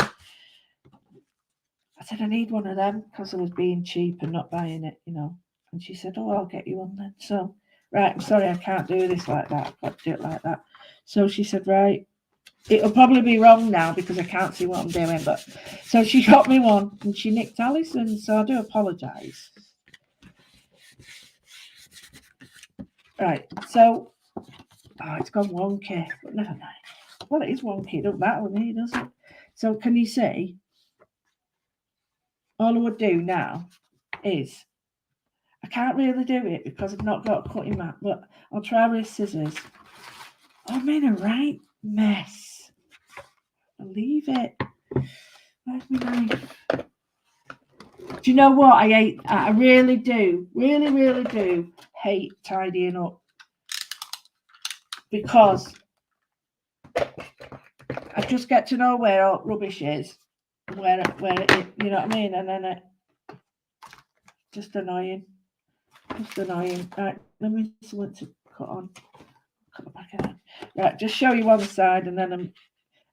I said, I need one of them because I was being cheap and not buying it, you know. And she said, oh, I'll get you one then. So, right, I'm sorry, I can't do this like that. I've got to do it like that. So she said, right, it'll probably be wrong now because I can't see what I'm doing. But so she got me one and she nicked Alison. So I do apologise. Right, so, oh, it's gone wonky, but never mind. Well, it is wonky. It doesn't matter with me, does it? So can you see? All I would do now is, I can't really do it because I've not got a cutting mat, but I'll try with scissors. Oh, I'm in a right mess. I'll leave it. Where's my knife? Do you know what? I hate that. I really do. Really do hate tidying up. Because I just get to know where all rubbish is. Where it is, you know what I mean? And then it just annoying. Right, let me see what to cut on. Cut the back of that. Right, just show you one side and then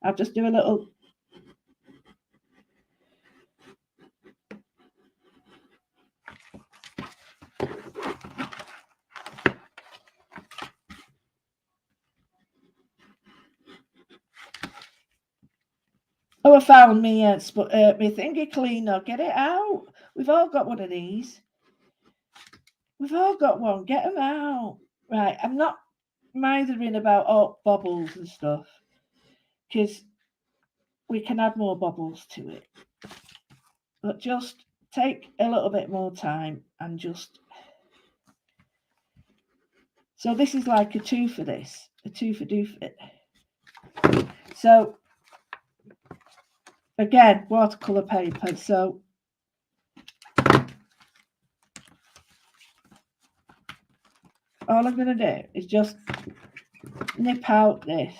I'll just do a little. Oh, I found me my thingy cleaner. Get it out. We've all got one of these. We've all got one. Get them out. Right, I'm not mithering about bubbles and stuff because we can add more bubbles to it. But just take a little bit more time and just... So this is like a 2 for this, a 2 for doofit. So again, watercolour paper. So all I'm going to do is just nip out this.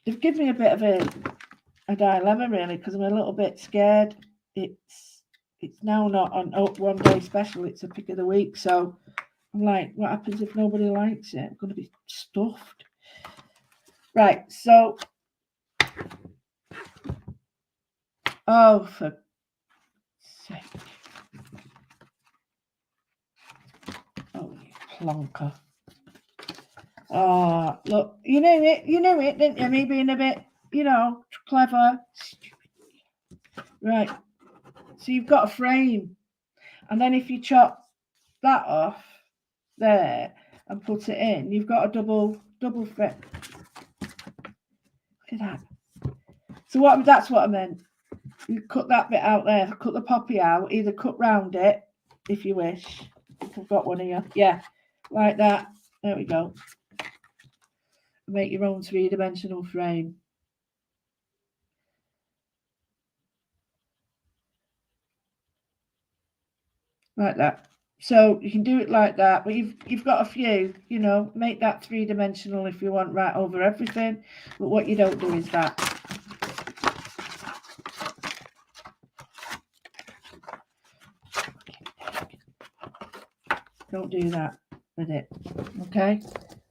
They've given me a bit of a dilemma really, because I'm a little bit scared. It's now not on one day special, it's a pick of the week. So I'm like, what happens if nobody likes it? I'm going to be stuffed. Right, so... Oh, for sake. Oh, you plonker. Oh, look, you knew it, didn't you? Me being a bit, clever. Right, so you've got a frame. And then if you chop that off there and put it in, you've got a double frame. Look at that. So that's what I meant. You cut that bit out there, cut the poppy out, either cut round it if you wish. I've got one here. Yeah, like that. There we go. Make your own 3-dimensional frame. Like that. So you can do it like that, but you've got a few, make that 3-dimensional if you want right over everything. But what you don't do is that. Don't do that with it. Okay?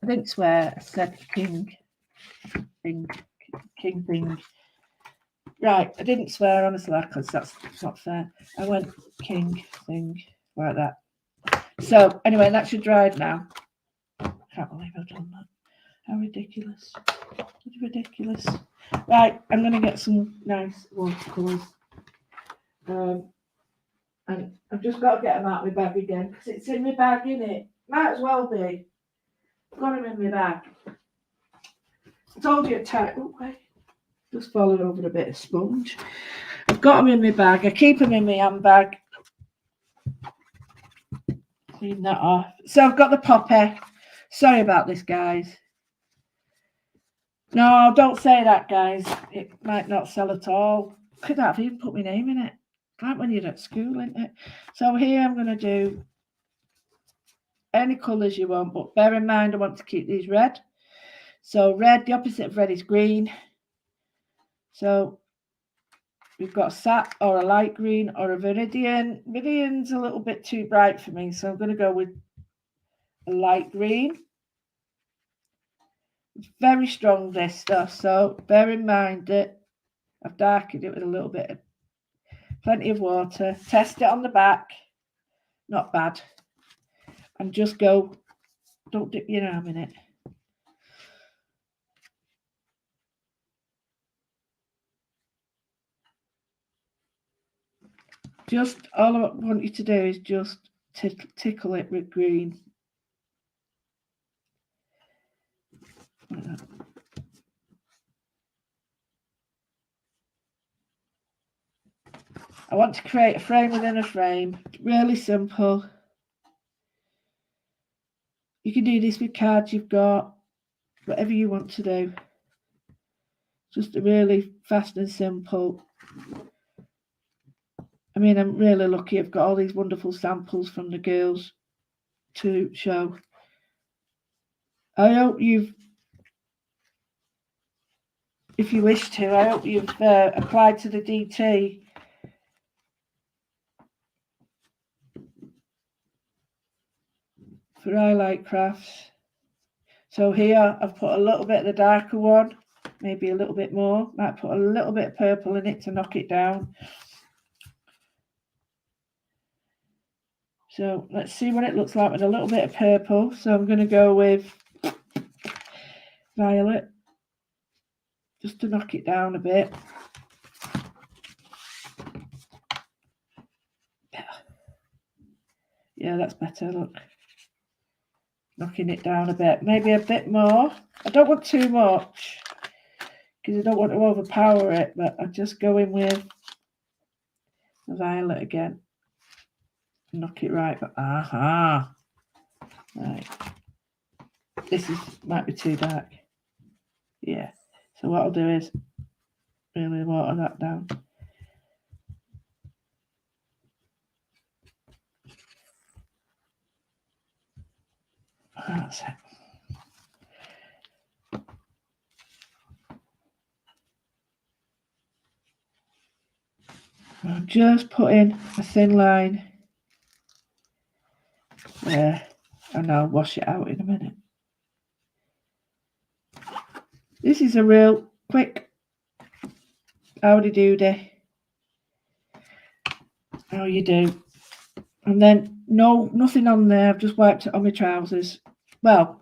I didn't swear, I said king thing. Right, I didn't swear, honestly, because that's not fair. I went king thing like that. So anyway, that's your dried now. I can't believe I've done that. How ridiculous. It's ridiculous. Right, I'm going to get some nice watercolours. And I've just got to get them out of my bag again, because it's in my bag, innit? Might as well be. I've got them in my bag. I told you to just falling over a bit of sponge. I've got them in my bag. I keep them in my handbag. Clean that off. So I've got the poppy. Sorry about this, guys. No, don't say that, guys. It might not sell at all. Could that have even put my name in it? Like when you're at school, isn't it? So here I'm going to do any colours you want, but bear in mind I want to keep these red. So red, the opposite of red is green. So we've got a sap or a light green or a viridian. Viridian's a little bit too bright for me, so I'm going to go with a light green. It's very strong, this stuff, so bear in mind that I've darkened it with a little bit of plenty of water. Test it on the back. Not bad. And just go, don't dip your arm in it. Just all I want you to do is just tickle it with green. Like that. I want to create a frame within a frame. Really simple. You can do this with cards you've got, whatever you want to do. Just really fast and simple. I mean, I'm really lucky I've got all these wonderful samples from the girls to show. I hope if you wish to, I hope you've applied to the DT. For I Like Crafts. So here I've put a little bit of the darker one, maybe a little bit more. Might put a little bit of purple in it to knock it down. So let's see what it looks like with a little bit of purple. So I'm going to go with violet, just to knock it down a bit. Yeah, that's better, look. knocking it down a bit, maybe a bit more. I don't want too much because I don't want to overpower it, but I'm just going with the violet again. Knock it right, but aha. Right. This might be too dark. Yeah. So what I'll do is really water that down. That's it. I'm just putting a thin line there, and I'll wash it out in a minute. This is a real quick howdy doody. How you do. And then nothing on there. I've just wiped it on my trousers. Well,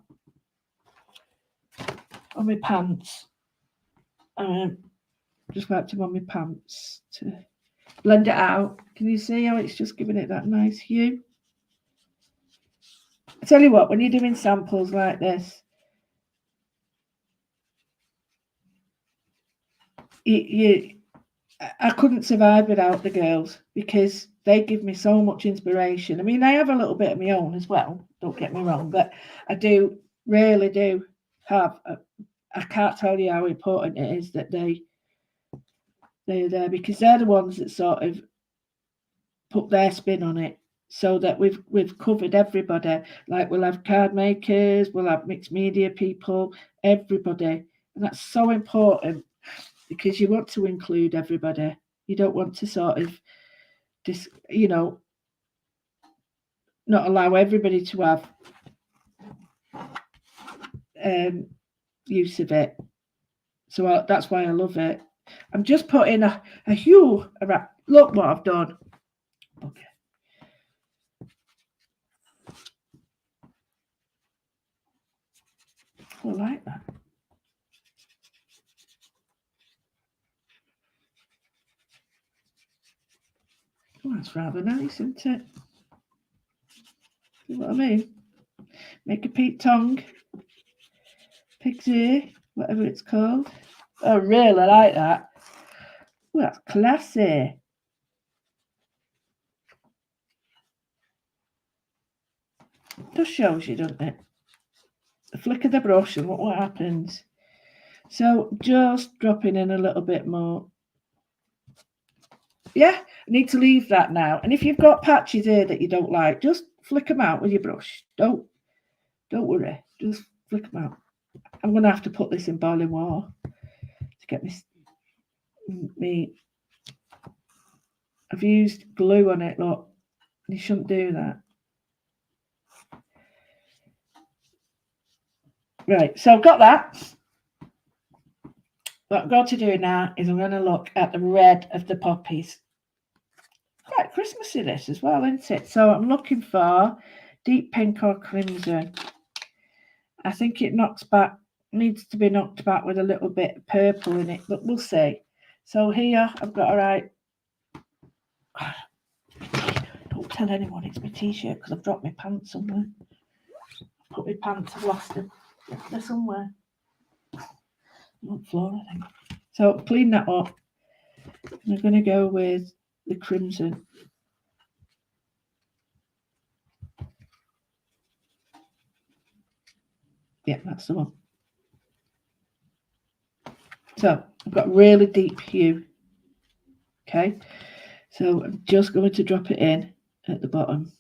on my pants. Just wiped them on my pants to blend it out. Can you see how it's just giving it that nice hue? I tell you what, when you're doing samples like this, I couldn't survive without the girls because they give me so much inspiration. I mean, I have a little bit of my own as well, don't get me wrong, but I really do have. I can't tell you how important it is that they're there because they're the ones that sort of put their spin on it, so that we've covered everybody. Like we'll have card makers, we'll have mixed media people, everybody, and that's so important because you want to include everybody. You don't want to sort of not allow everybody to have use of it. So that's why I love it. I'm just putting a hue around. Look what I've done. Okay. I like that. Oh, that's rather nice, isn't it? See what I mean? Make a peat tongue, pig's ear, whatever it's called. I really like that. Oh, that's classy. Just shows you, doesn't it? A flick of the brush and what happens. So just dropping in a little bit more. Yeah, I need to leave that now. And if you've got patches here that you don't like, just flick them out with your brush. Don't worry. Just flick them out. I'm going to have to put this in boiling water to get me. I've used glue on it, look. You shouldn't do that. Right, so I've got that. What I've got to do now is I'm going to look at the red of the poppies. Quite Christmassy this as well, isn't it? So I'm looking for deep pink or crimson. I think it needs to be knocked back with a little bit of purple in it, but we'll see. So here I've got don't tell anyone it's my t-shirt because I've dropped my pants somewhere. Put my pants, I've lost them. They're somewhere. On the floor, I think. So clean that up. I'm going to go with the crimson. Yeah, that's the one. So I've got really deep hue. Okay, so I'm just going to drop it in at the bottom.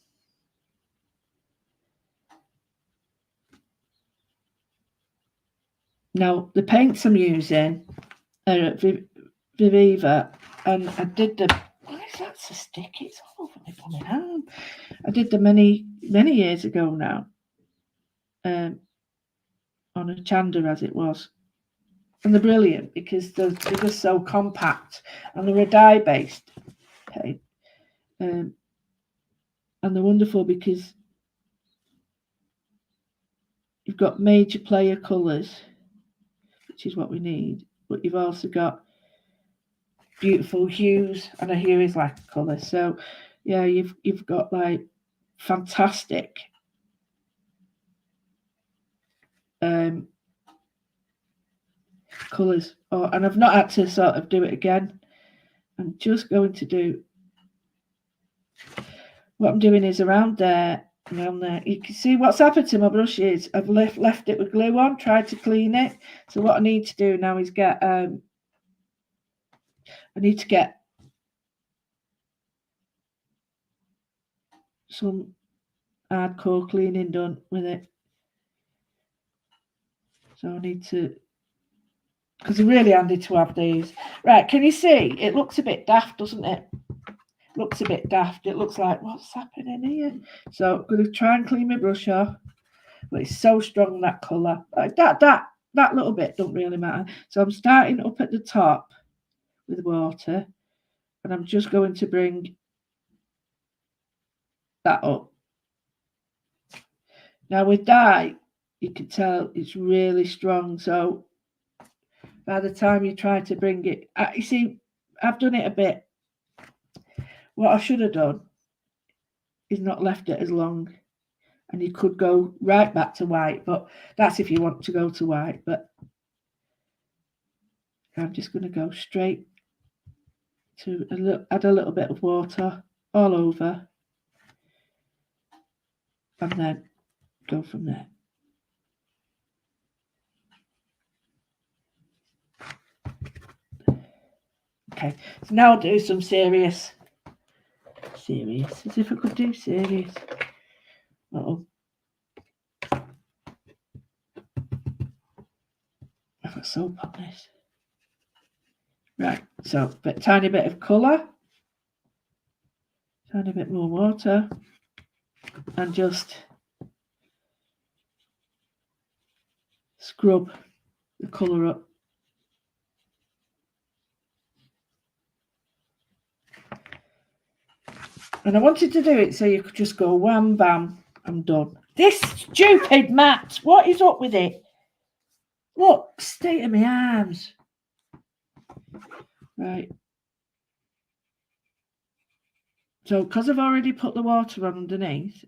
Now the paints I'm using are at Viviva, and I did the. Why is that so sticky? It's all over my blooming arm. I did them many years ago now. On a Chanda as it was. And they're brilliant because they're just so compact and they're a dye based paint. And they're wonderful because you've got major player colours, which is what we need, but you've also got beautiful hues, and a hue is like a colour. So yeah, you've got like fantastic colours. And I've not had to sort of do it again. I'm just going to do, what I'm doing is around there, around there. You can see what's happened to my brush is I've left it with glue on, tried to clean it. So what I need to do now is get, I need to get some hardcore cleaning done with it. So I need to, because they're really handy to have these. Right, can you see? It looks a bit daft, doesn't it? Looks a bit daft. It looks like, what's happening here? So I'm going to try and clean my brush off. But it's so strong, that colour. Like that little bit don't really matter. So I'm starting up at the top with water. And I'm just going to bring that up. Now with dye, you can tell it's really strong. So by the time you try to bring it, you see, I've done it a bit. What I should have done is not left it as long. And you could go right back to white, but that's if you want to go to white. But I'm just going to go straight to add a little bit of water all over, and then go from there. Okay, so now I'll do some serious, as if I could do serious. Uh-oh. I've got soap on this. Right, so tiny bit of colour, tiny bit more water, and just scrub the colour up. And I wanted to do it so you could just go wham, bam, I'm done. This stupid mat, what is up with it? Look, state of my arms. Right. So, because I've already put the water on underneath,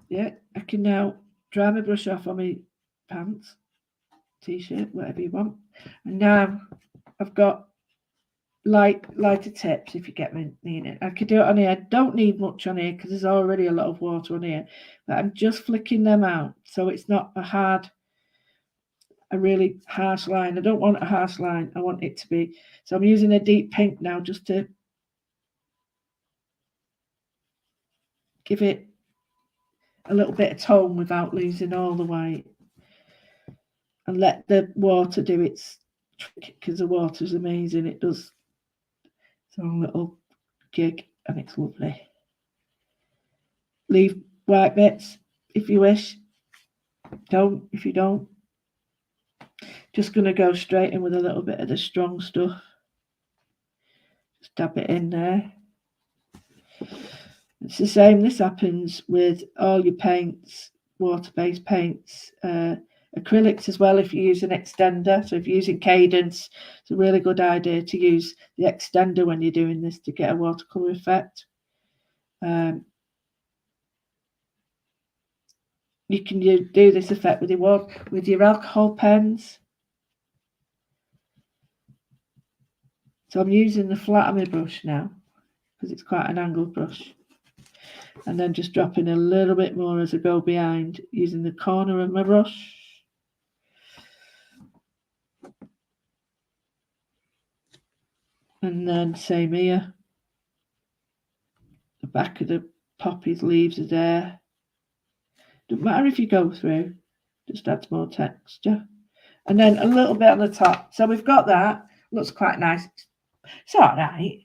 yeah, I can now dry my brush off on my pants, t-shirt, whatever you want. And now I've got lighter tips, if you get me meaning. I could do it on here. I don't need much on here because there's already a lot of water on here. But I'm just flicking them out so it's not a really harsh line. I don't want a harsh line. I want it to be. So I'm using a deep pink now just to give it a little bit of tone without losing all the white. And let the water do its trick, because the water's amazing. It does its own little gig and it's lovely. Leave white bits if you wish. Don't if you don't. Just going to go straight in with a little bit of the strong stuff. Just dab it in there. It's the same. This happens with all your paints, water-based paints, acrylics as well if you use an extender. So if you're using Cadence, it's a really good idea to use the extender when you're doing this to get a watercolour effect. You can do this effect with your alcohol pens. So I'm using the flat of my brush now because it's quite an angled brush. And then just dropping a little bit more as I go behind using the corner of my brush. And then same here. The back of the poppies leaves are there. Doesn't matter if you go through, just adds more texture. And then a little bit on the top. So we've got that. Looks quite nice. It's all right.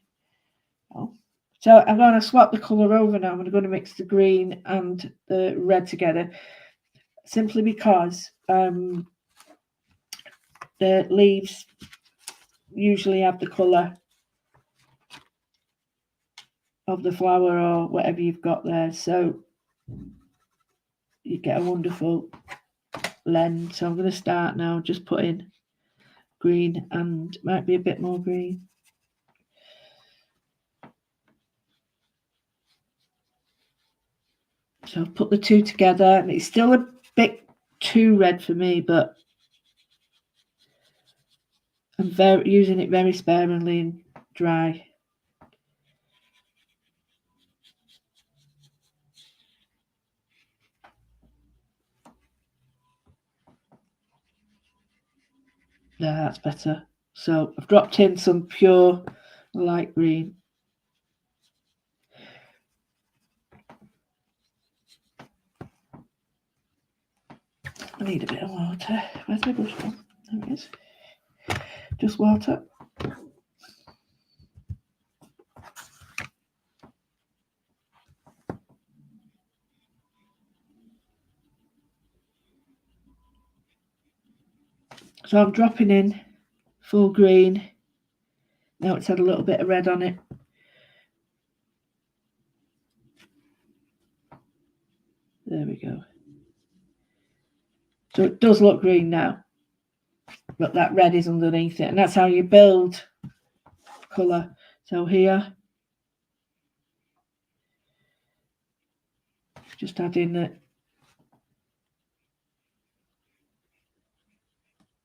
Oh. So I'm going to swap the colour over now. I'm going to mix the green and the red together. Simply because the leaves usually have the colour of the flower or whatever you've got there. So you get a wonderful blend. So I'm going to start now just putting green and might be a bit more green. So I've put the two together and it's still a bit too red for me, but I'm using it very sparingly and dry. Yeah, that's better. So I've dropped in some pure light green. I need a bit of water. Where's my brush from? There it is. Just water. So I'm dropping in full green. Now it's had a little bit of red on it. There we go. So it does look green now, but that red is underneath it, and that's how you build colour. So here, just add in the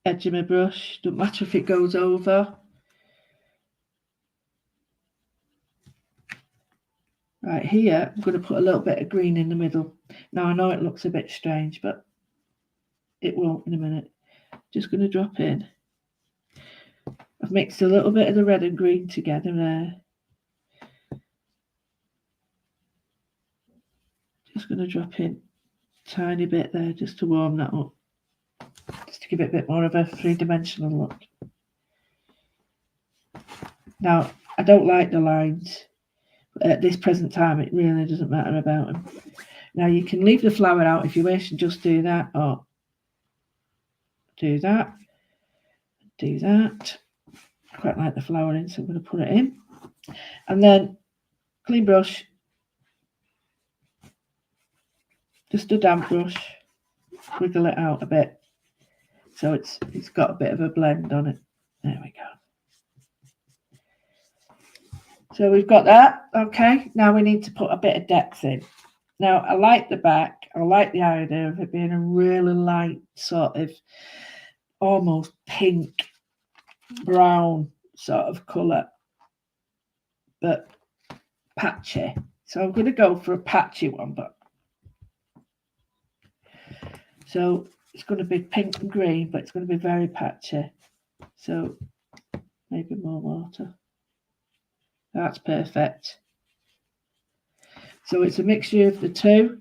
edge of my brush. Don't matter if it goes over. Right here, I'm going to put a little bit of green in the middle. Now I know it looks a bit strange, but it won't in a minute. Just going to drop in. I've mixed a little bit of the red and green together there. Just going to drop in a tiny bit there just to warm that up. Just to give it a bit more of a three-dimensional look. Now, I don't like the lines. But at this present time, it really doesn't matter about them. Now, you can leave the flower out if you wish and just do that, or do that, do that. I quite like the flower in, so I'm going to put it in. And then, clean brush, just a damp brush, wiggle it out a bit. So it's got a bit of a blend on it. There we go. So we've got that. Okay, now we need to put a bit of depth in. Now, I like the back. I like the idea of it being a really light sort of almost pink, brown sort of colour, but patchy. So I'm going to go for a patchy one, but so it's going to be pink and green, but it's going to be very patchy. So maybe more water. That's perfect. So it's a mixture of the two.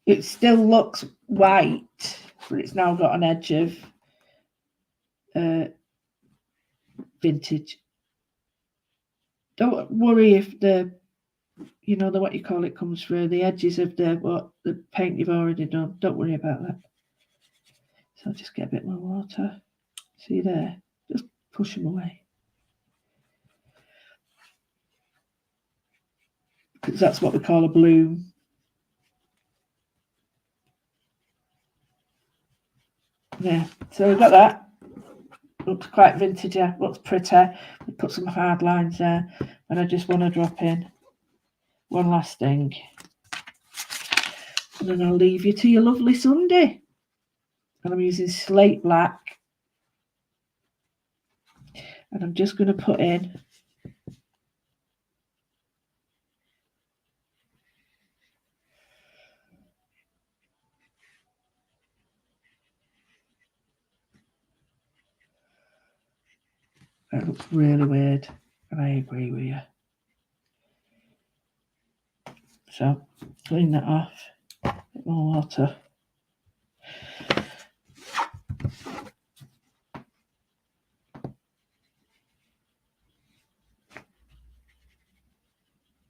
It still looks white, but it's now got an edge of vintage. Don't worry if the, you know, the what you call it comes through the edges of the paint you've already done. Don't worry about that. So I'll just get a bit more water. See there? Just push them away. Because that's what we call a bloom. Yeah, so we've got that. Looks quite vintagey, looks pretty. We put some hard lines there, and I just want to drop in one last thing. And then I'll leave you to your lovely Sunday. And I'm using slate black. And I'm just going to put in that looks really weird, and I agree with you. So clean that off, a bit more water.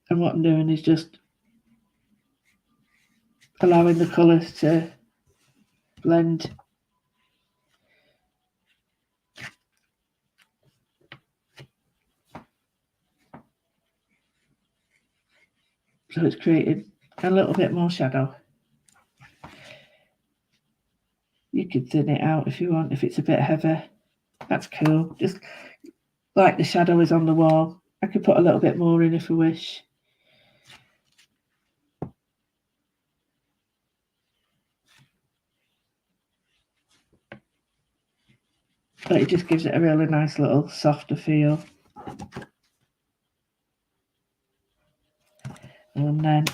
And what I'm doing is just allowing the colours to blend. So it's created a little bit more shadow. You could thin it out if you want, if it's a bit heavy. That's cool. Just like the shadow is on the wall. I could put a little bit more in if I wish. but it just gives it a really nice little softer feel. And then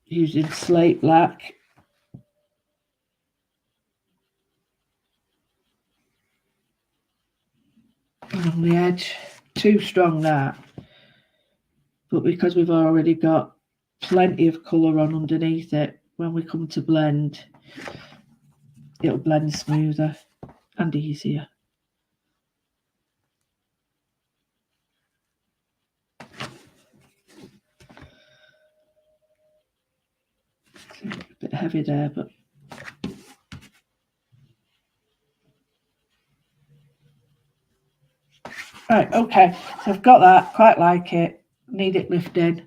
using slate black on the edge. Too strong that, but because we've already got plenty of colour on underneath it, when we come to blend, it'll blend smoother and easier. A bit heavy there, but right, okay, so I've got that, quite like it, need it lifted.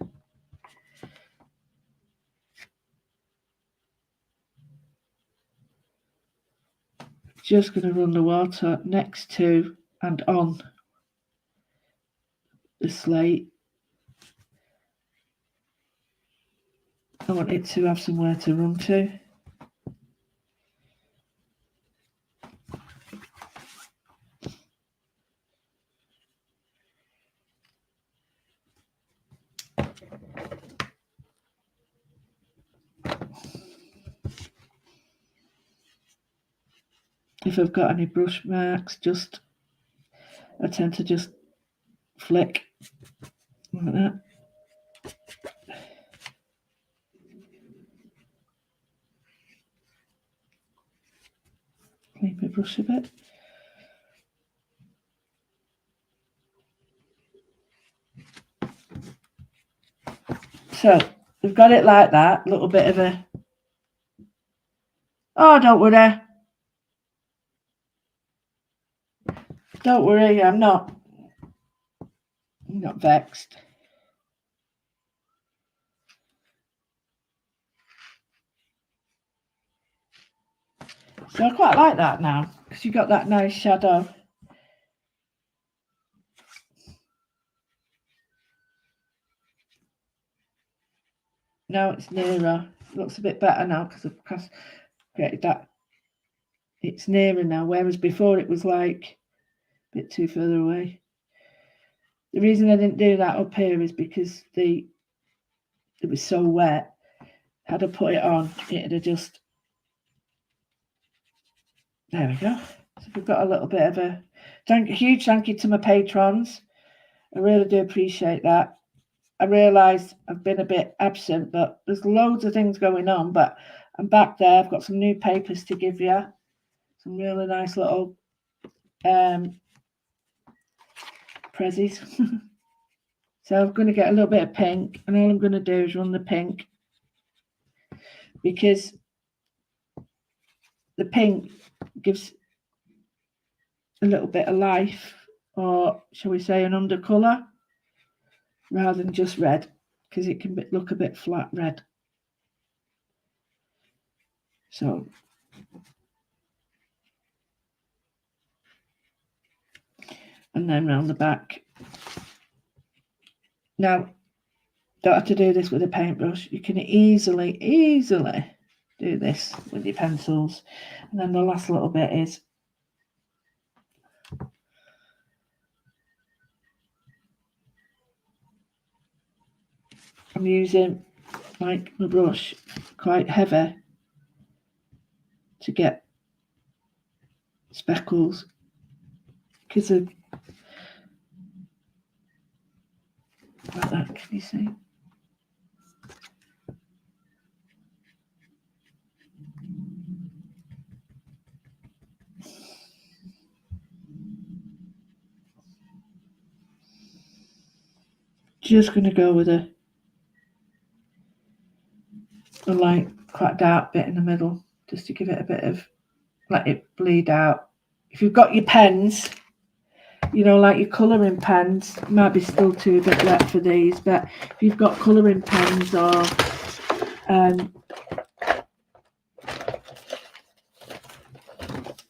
Just going to run the water next to and on the slate. I want it to have somewhere to run to. If I've got any brush marks, I tend to just flick like that. Clean my brush a bit. So we've got it like that, a little bit of a, oh, don't worry. Don't worry, I'm not vexed. So I quite like that now, because you've got that nice shadow. Now it's nearer. It looks a bit better now because I've created that. It's nearer now, whereas before it was like a bit too further away. The reason I didn't do that up here is because it was so wet. Had I put it on, it'd have just, there we go. So we've got a little bit of a huge thank you to my patrons. I really do appreciate that. I realise I've been a bit absent, but there's loads of things going on, but I'm back there. I've got some new papers to give you. Some really nice little prezzies. So I'm going to get a little bit of pink, and all I'm going to do is run the pink, because the pink gives a little bit of life, or shall we say an undercolour, rather than just red, because it can look a bit flat red. So and then round the back. Now, don't have to do this with a paintbrush. You can easily do this with your pencils. And then the last little bit is I'm using like my brush quite heavy to get speckles, because of like that. Can you see? Just going to go with a light, quite dark bit in the middle, just to give it a bit of, let it bleed out. If you've got your pens, you know, like your colouring pens, might be still too a bit wet for these, but if you've got colouring pens, or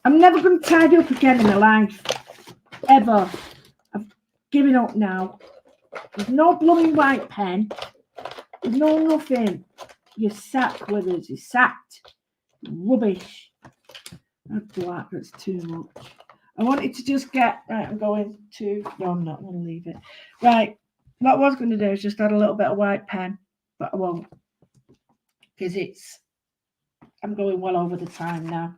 I'm never going to tidy up again in my life, ever. I've given up now. There's no blooming white pen. There's no nothing. You're sacked, Withers. You're sacked. Rubbish. That's black. That's too much. I wanted to just get... Right, I'm going to... No, I'm not. I'm going to leave it. Right. What I was going to do is just add a little bit of white pen. But I won't. Because it's... I'm going well over the time now.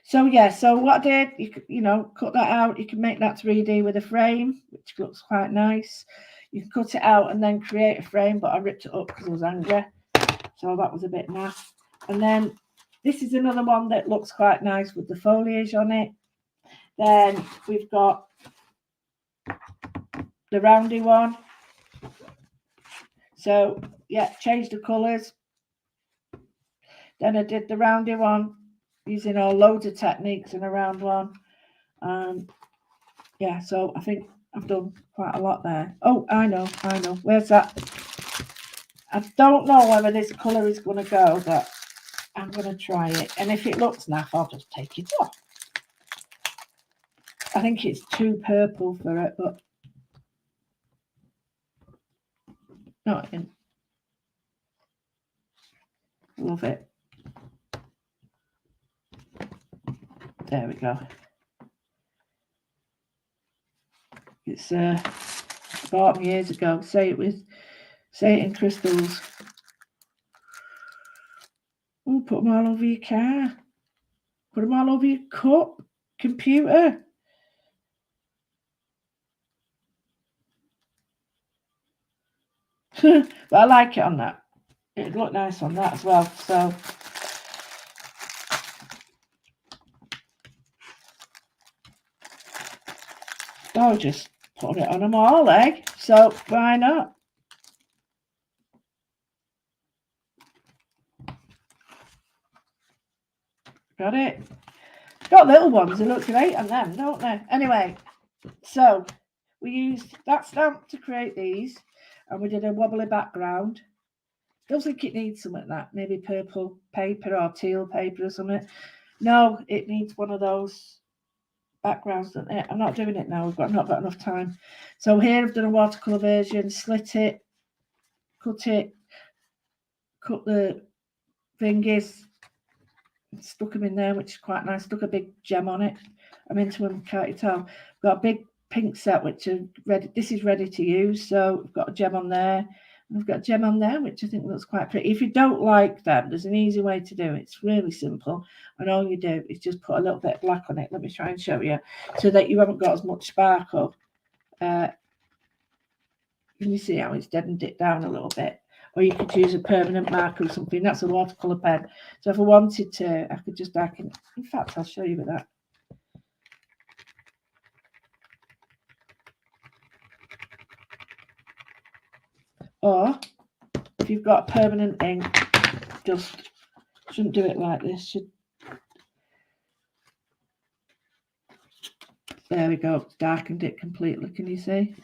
So, yeah. So, what I did, you know, cut that out. You can make that 3D with a frame, which looks quite nice. You can cut it out and then create a frame. But I ripped it up because I was angry. So, that was a bit naff. And then... This is another one that looks quite nice with the foliage on it. Then we've got the roundy one. So, yeah, change the colours. Then I did the roundy one using loads of techniques in a round one. Yeah, so I think I've done quite a lot there. Oh, I know. Where's that? I don't know whether this colour is going to go, but I'm going to try it. And if it looks naff, I'll just take it off. I think it's too purple for it, but not in. Love it. There we go. It's bought them years ago. Say it in crystals. Oh, put them all over your car. Put them all over your cup, computer. But I like it on that. It'd look nice on that as well. So I'll just put it on them all, eh? So why not? Got it. Got little ones. They look great on them, don't they? Anyway, so we used that stamp to create these, and we did a wobbly background. Don't think it needs something like that. Maybe purple paper or teal paper or something. No, it needs one of those backgrounds, doesn't it? I'm not doing it now. I've not got enough time. So here I've done a watercolour version, slit it, cut the fingers, stuck them in there, which is quite nice. Stuck a big gem on it. I'm into them, can't you tell? Got a big pink set, which are ready. This is ready to use. So I've got a gem on there. I've got a gem on there, which I think looks quite pretty. If you don't like them, there's an easy way to do it. It's really simple. And all you do is just put a little bit of black on it. Let me try and show you so that you haven't got as much sparkle. Can you see how it's deadened it down a little bit? Or you could use a permanent marker or something. That's a watercolour pen. So if I wanted to, I could just darken. In fact, I'll show you with that. Or if you've got permanent ink, just shouldn't do it like this. There we go. Darkened it completely. Can you see?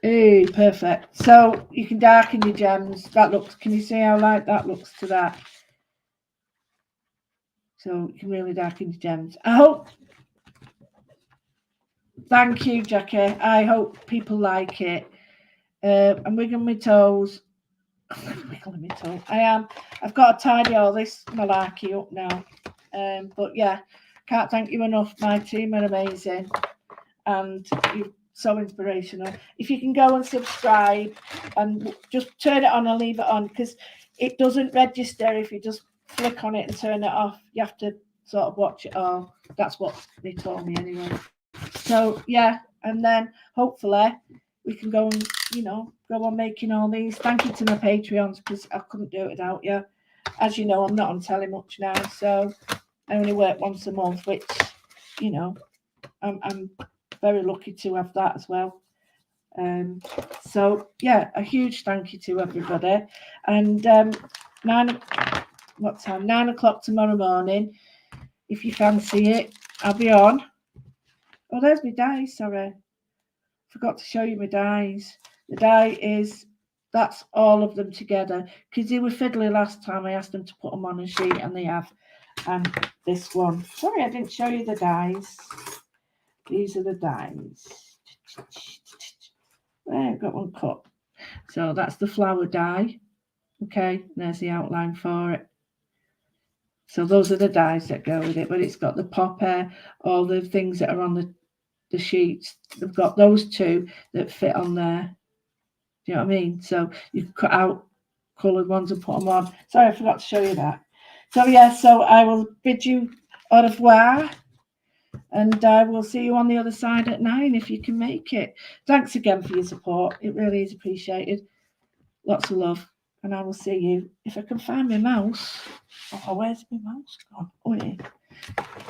Hey, perfect. So you can darken your gems. That looks. Can you see how light that looks to that? So you can really darken your gems. I hope. Thank you, Jackie. I hope people like it. I'm wiggling my toes. Wiggling my toes. I am. I've got to tidy all this malarkey up now. But yeah, can't thank you enough. My team are amazing, and you're so inspirational. If you can go and subscribe and just turn it on and leave it on, because it doesn't register if you just flick on it and turn it off. You have to sort of watch it all. That's what they told me anyway. So yeah, and then hopefully we can go and go on making all these. Thank you to my Patreons, because I couldn't do it without you. As you know, I'm not on telly much now, so I only work once a month, which I'm very lucky to have that as well. So yeah, a huge thank you to everybody. And 9 o'clock tomorrow morning, if you fancy it, I'll be on. Oh, there's my dies, sorry. Forgot to show you my dies. The die that's all of them together. Because they were fiddly last time. I asked them to put them on a sheet, and they have. And this one. Sorry, I didn't show you the dies. These are the dies. There, got one cut. So that's the flower die. Okay, there's the outline for it. So those are the dies that go with it, but it's got the popper, all the things that are on the sheets. They've got those two that fit on there. Do you know what I mean? So you can cut out coloured ones and put them on. Sorry, I forgot to show you that. So yeah, so I will bid you au revoir, and I will see you on the other side at 9 if you can make it. Thanks again for your support. It really is appreciated. Lots of love, and I will see you if I can find my mouse. Oh, where's my mouse gone? Oh, yeah.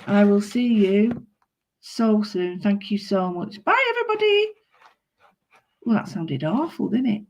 I will see you so soon. Thank you so much. Bye, everybody. Well, that sounded awful, didn't it?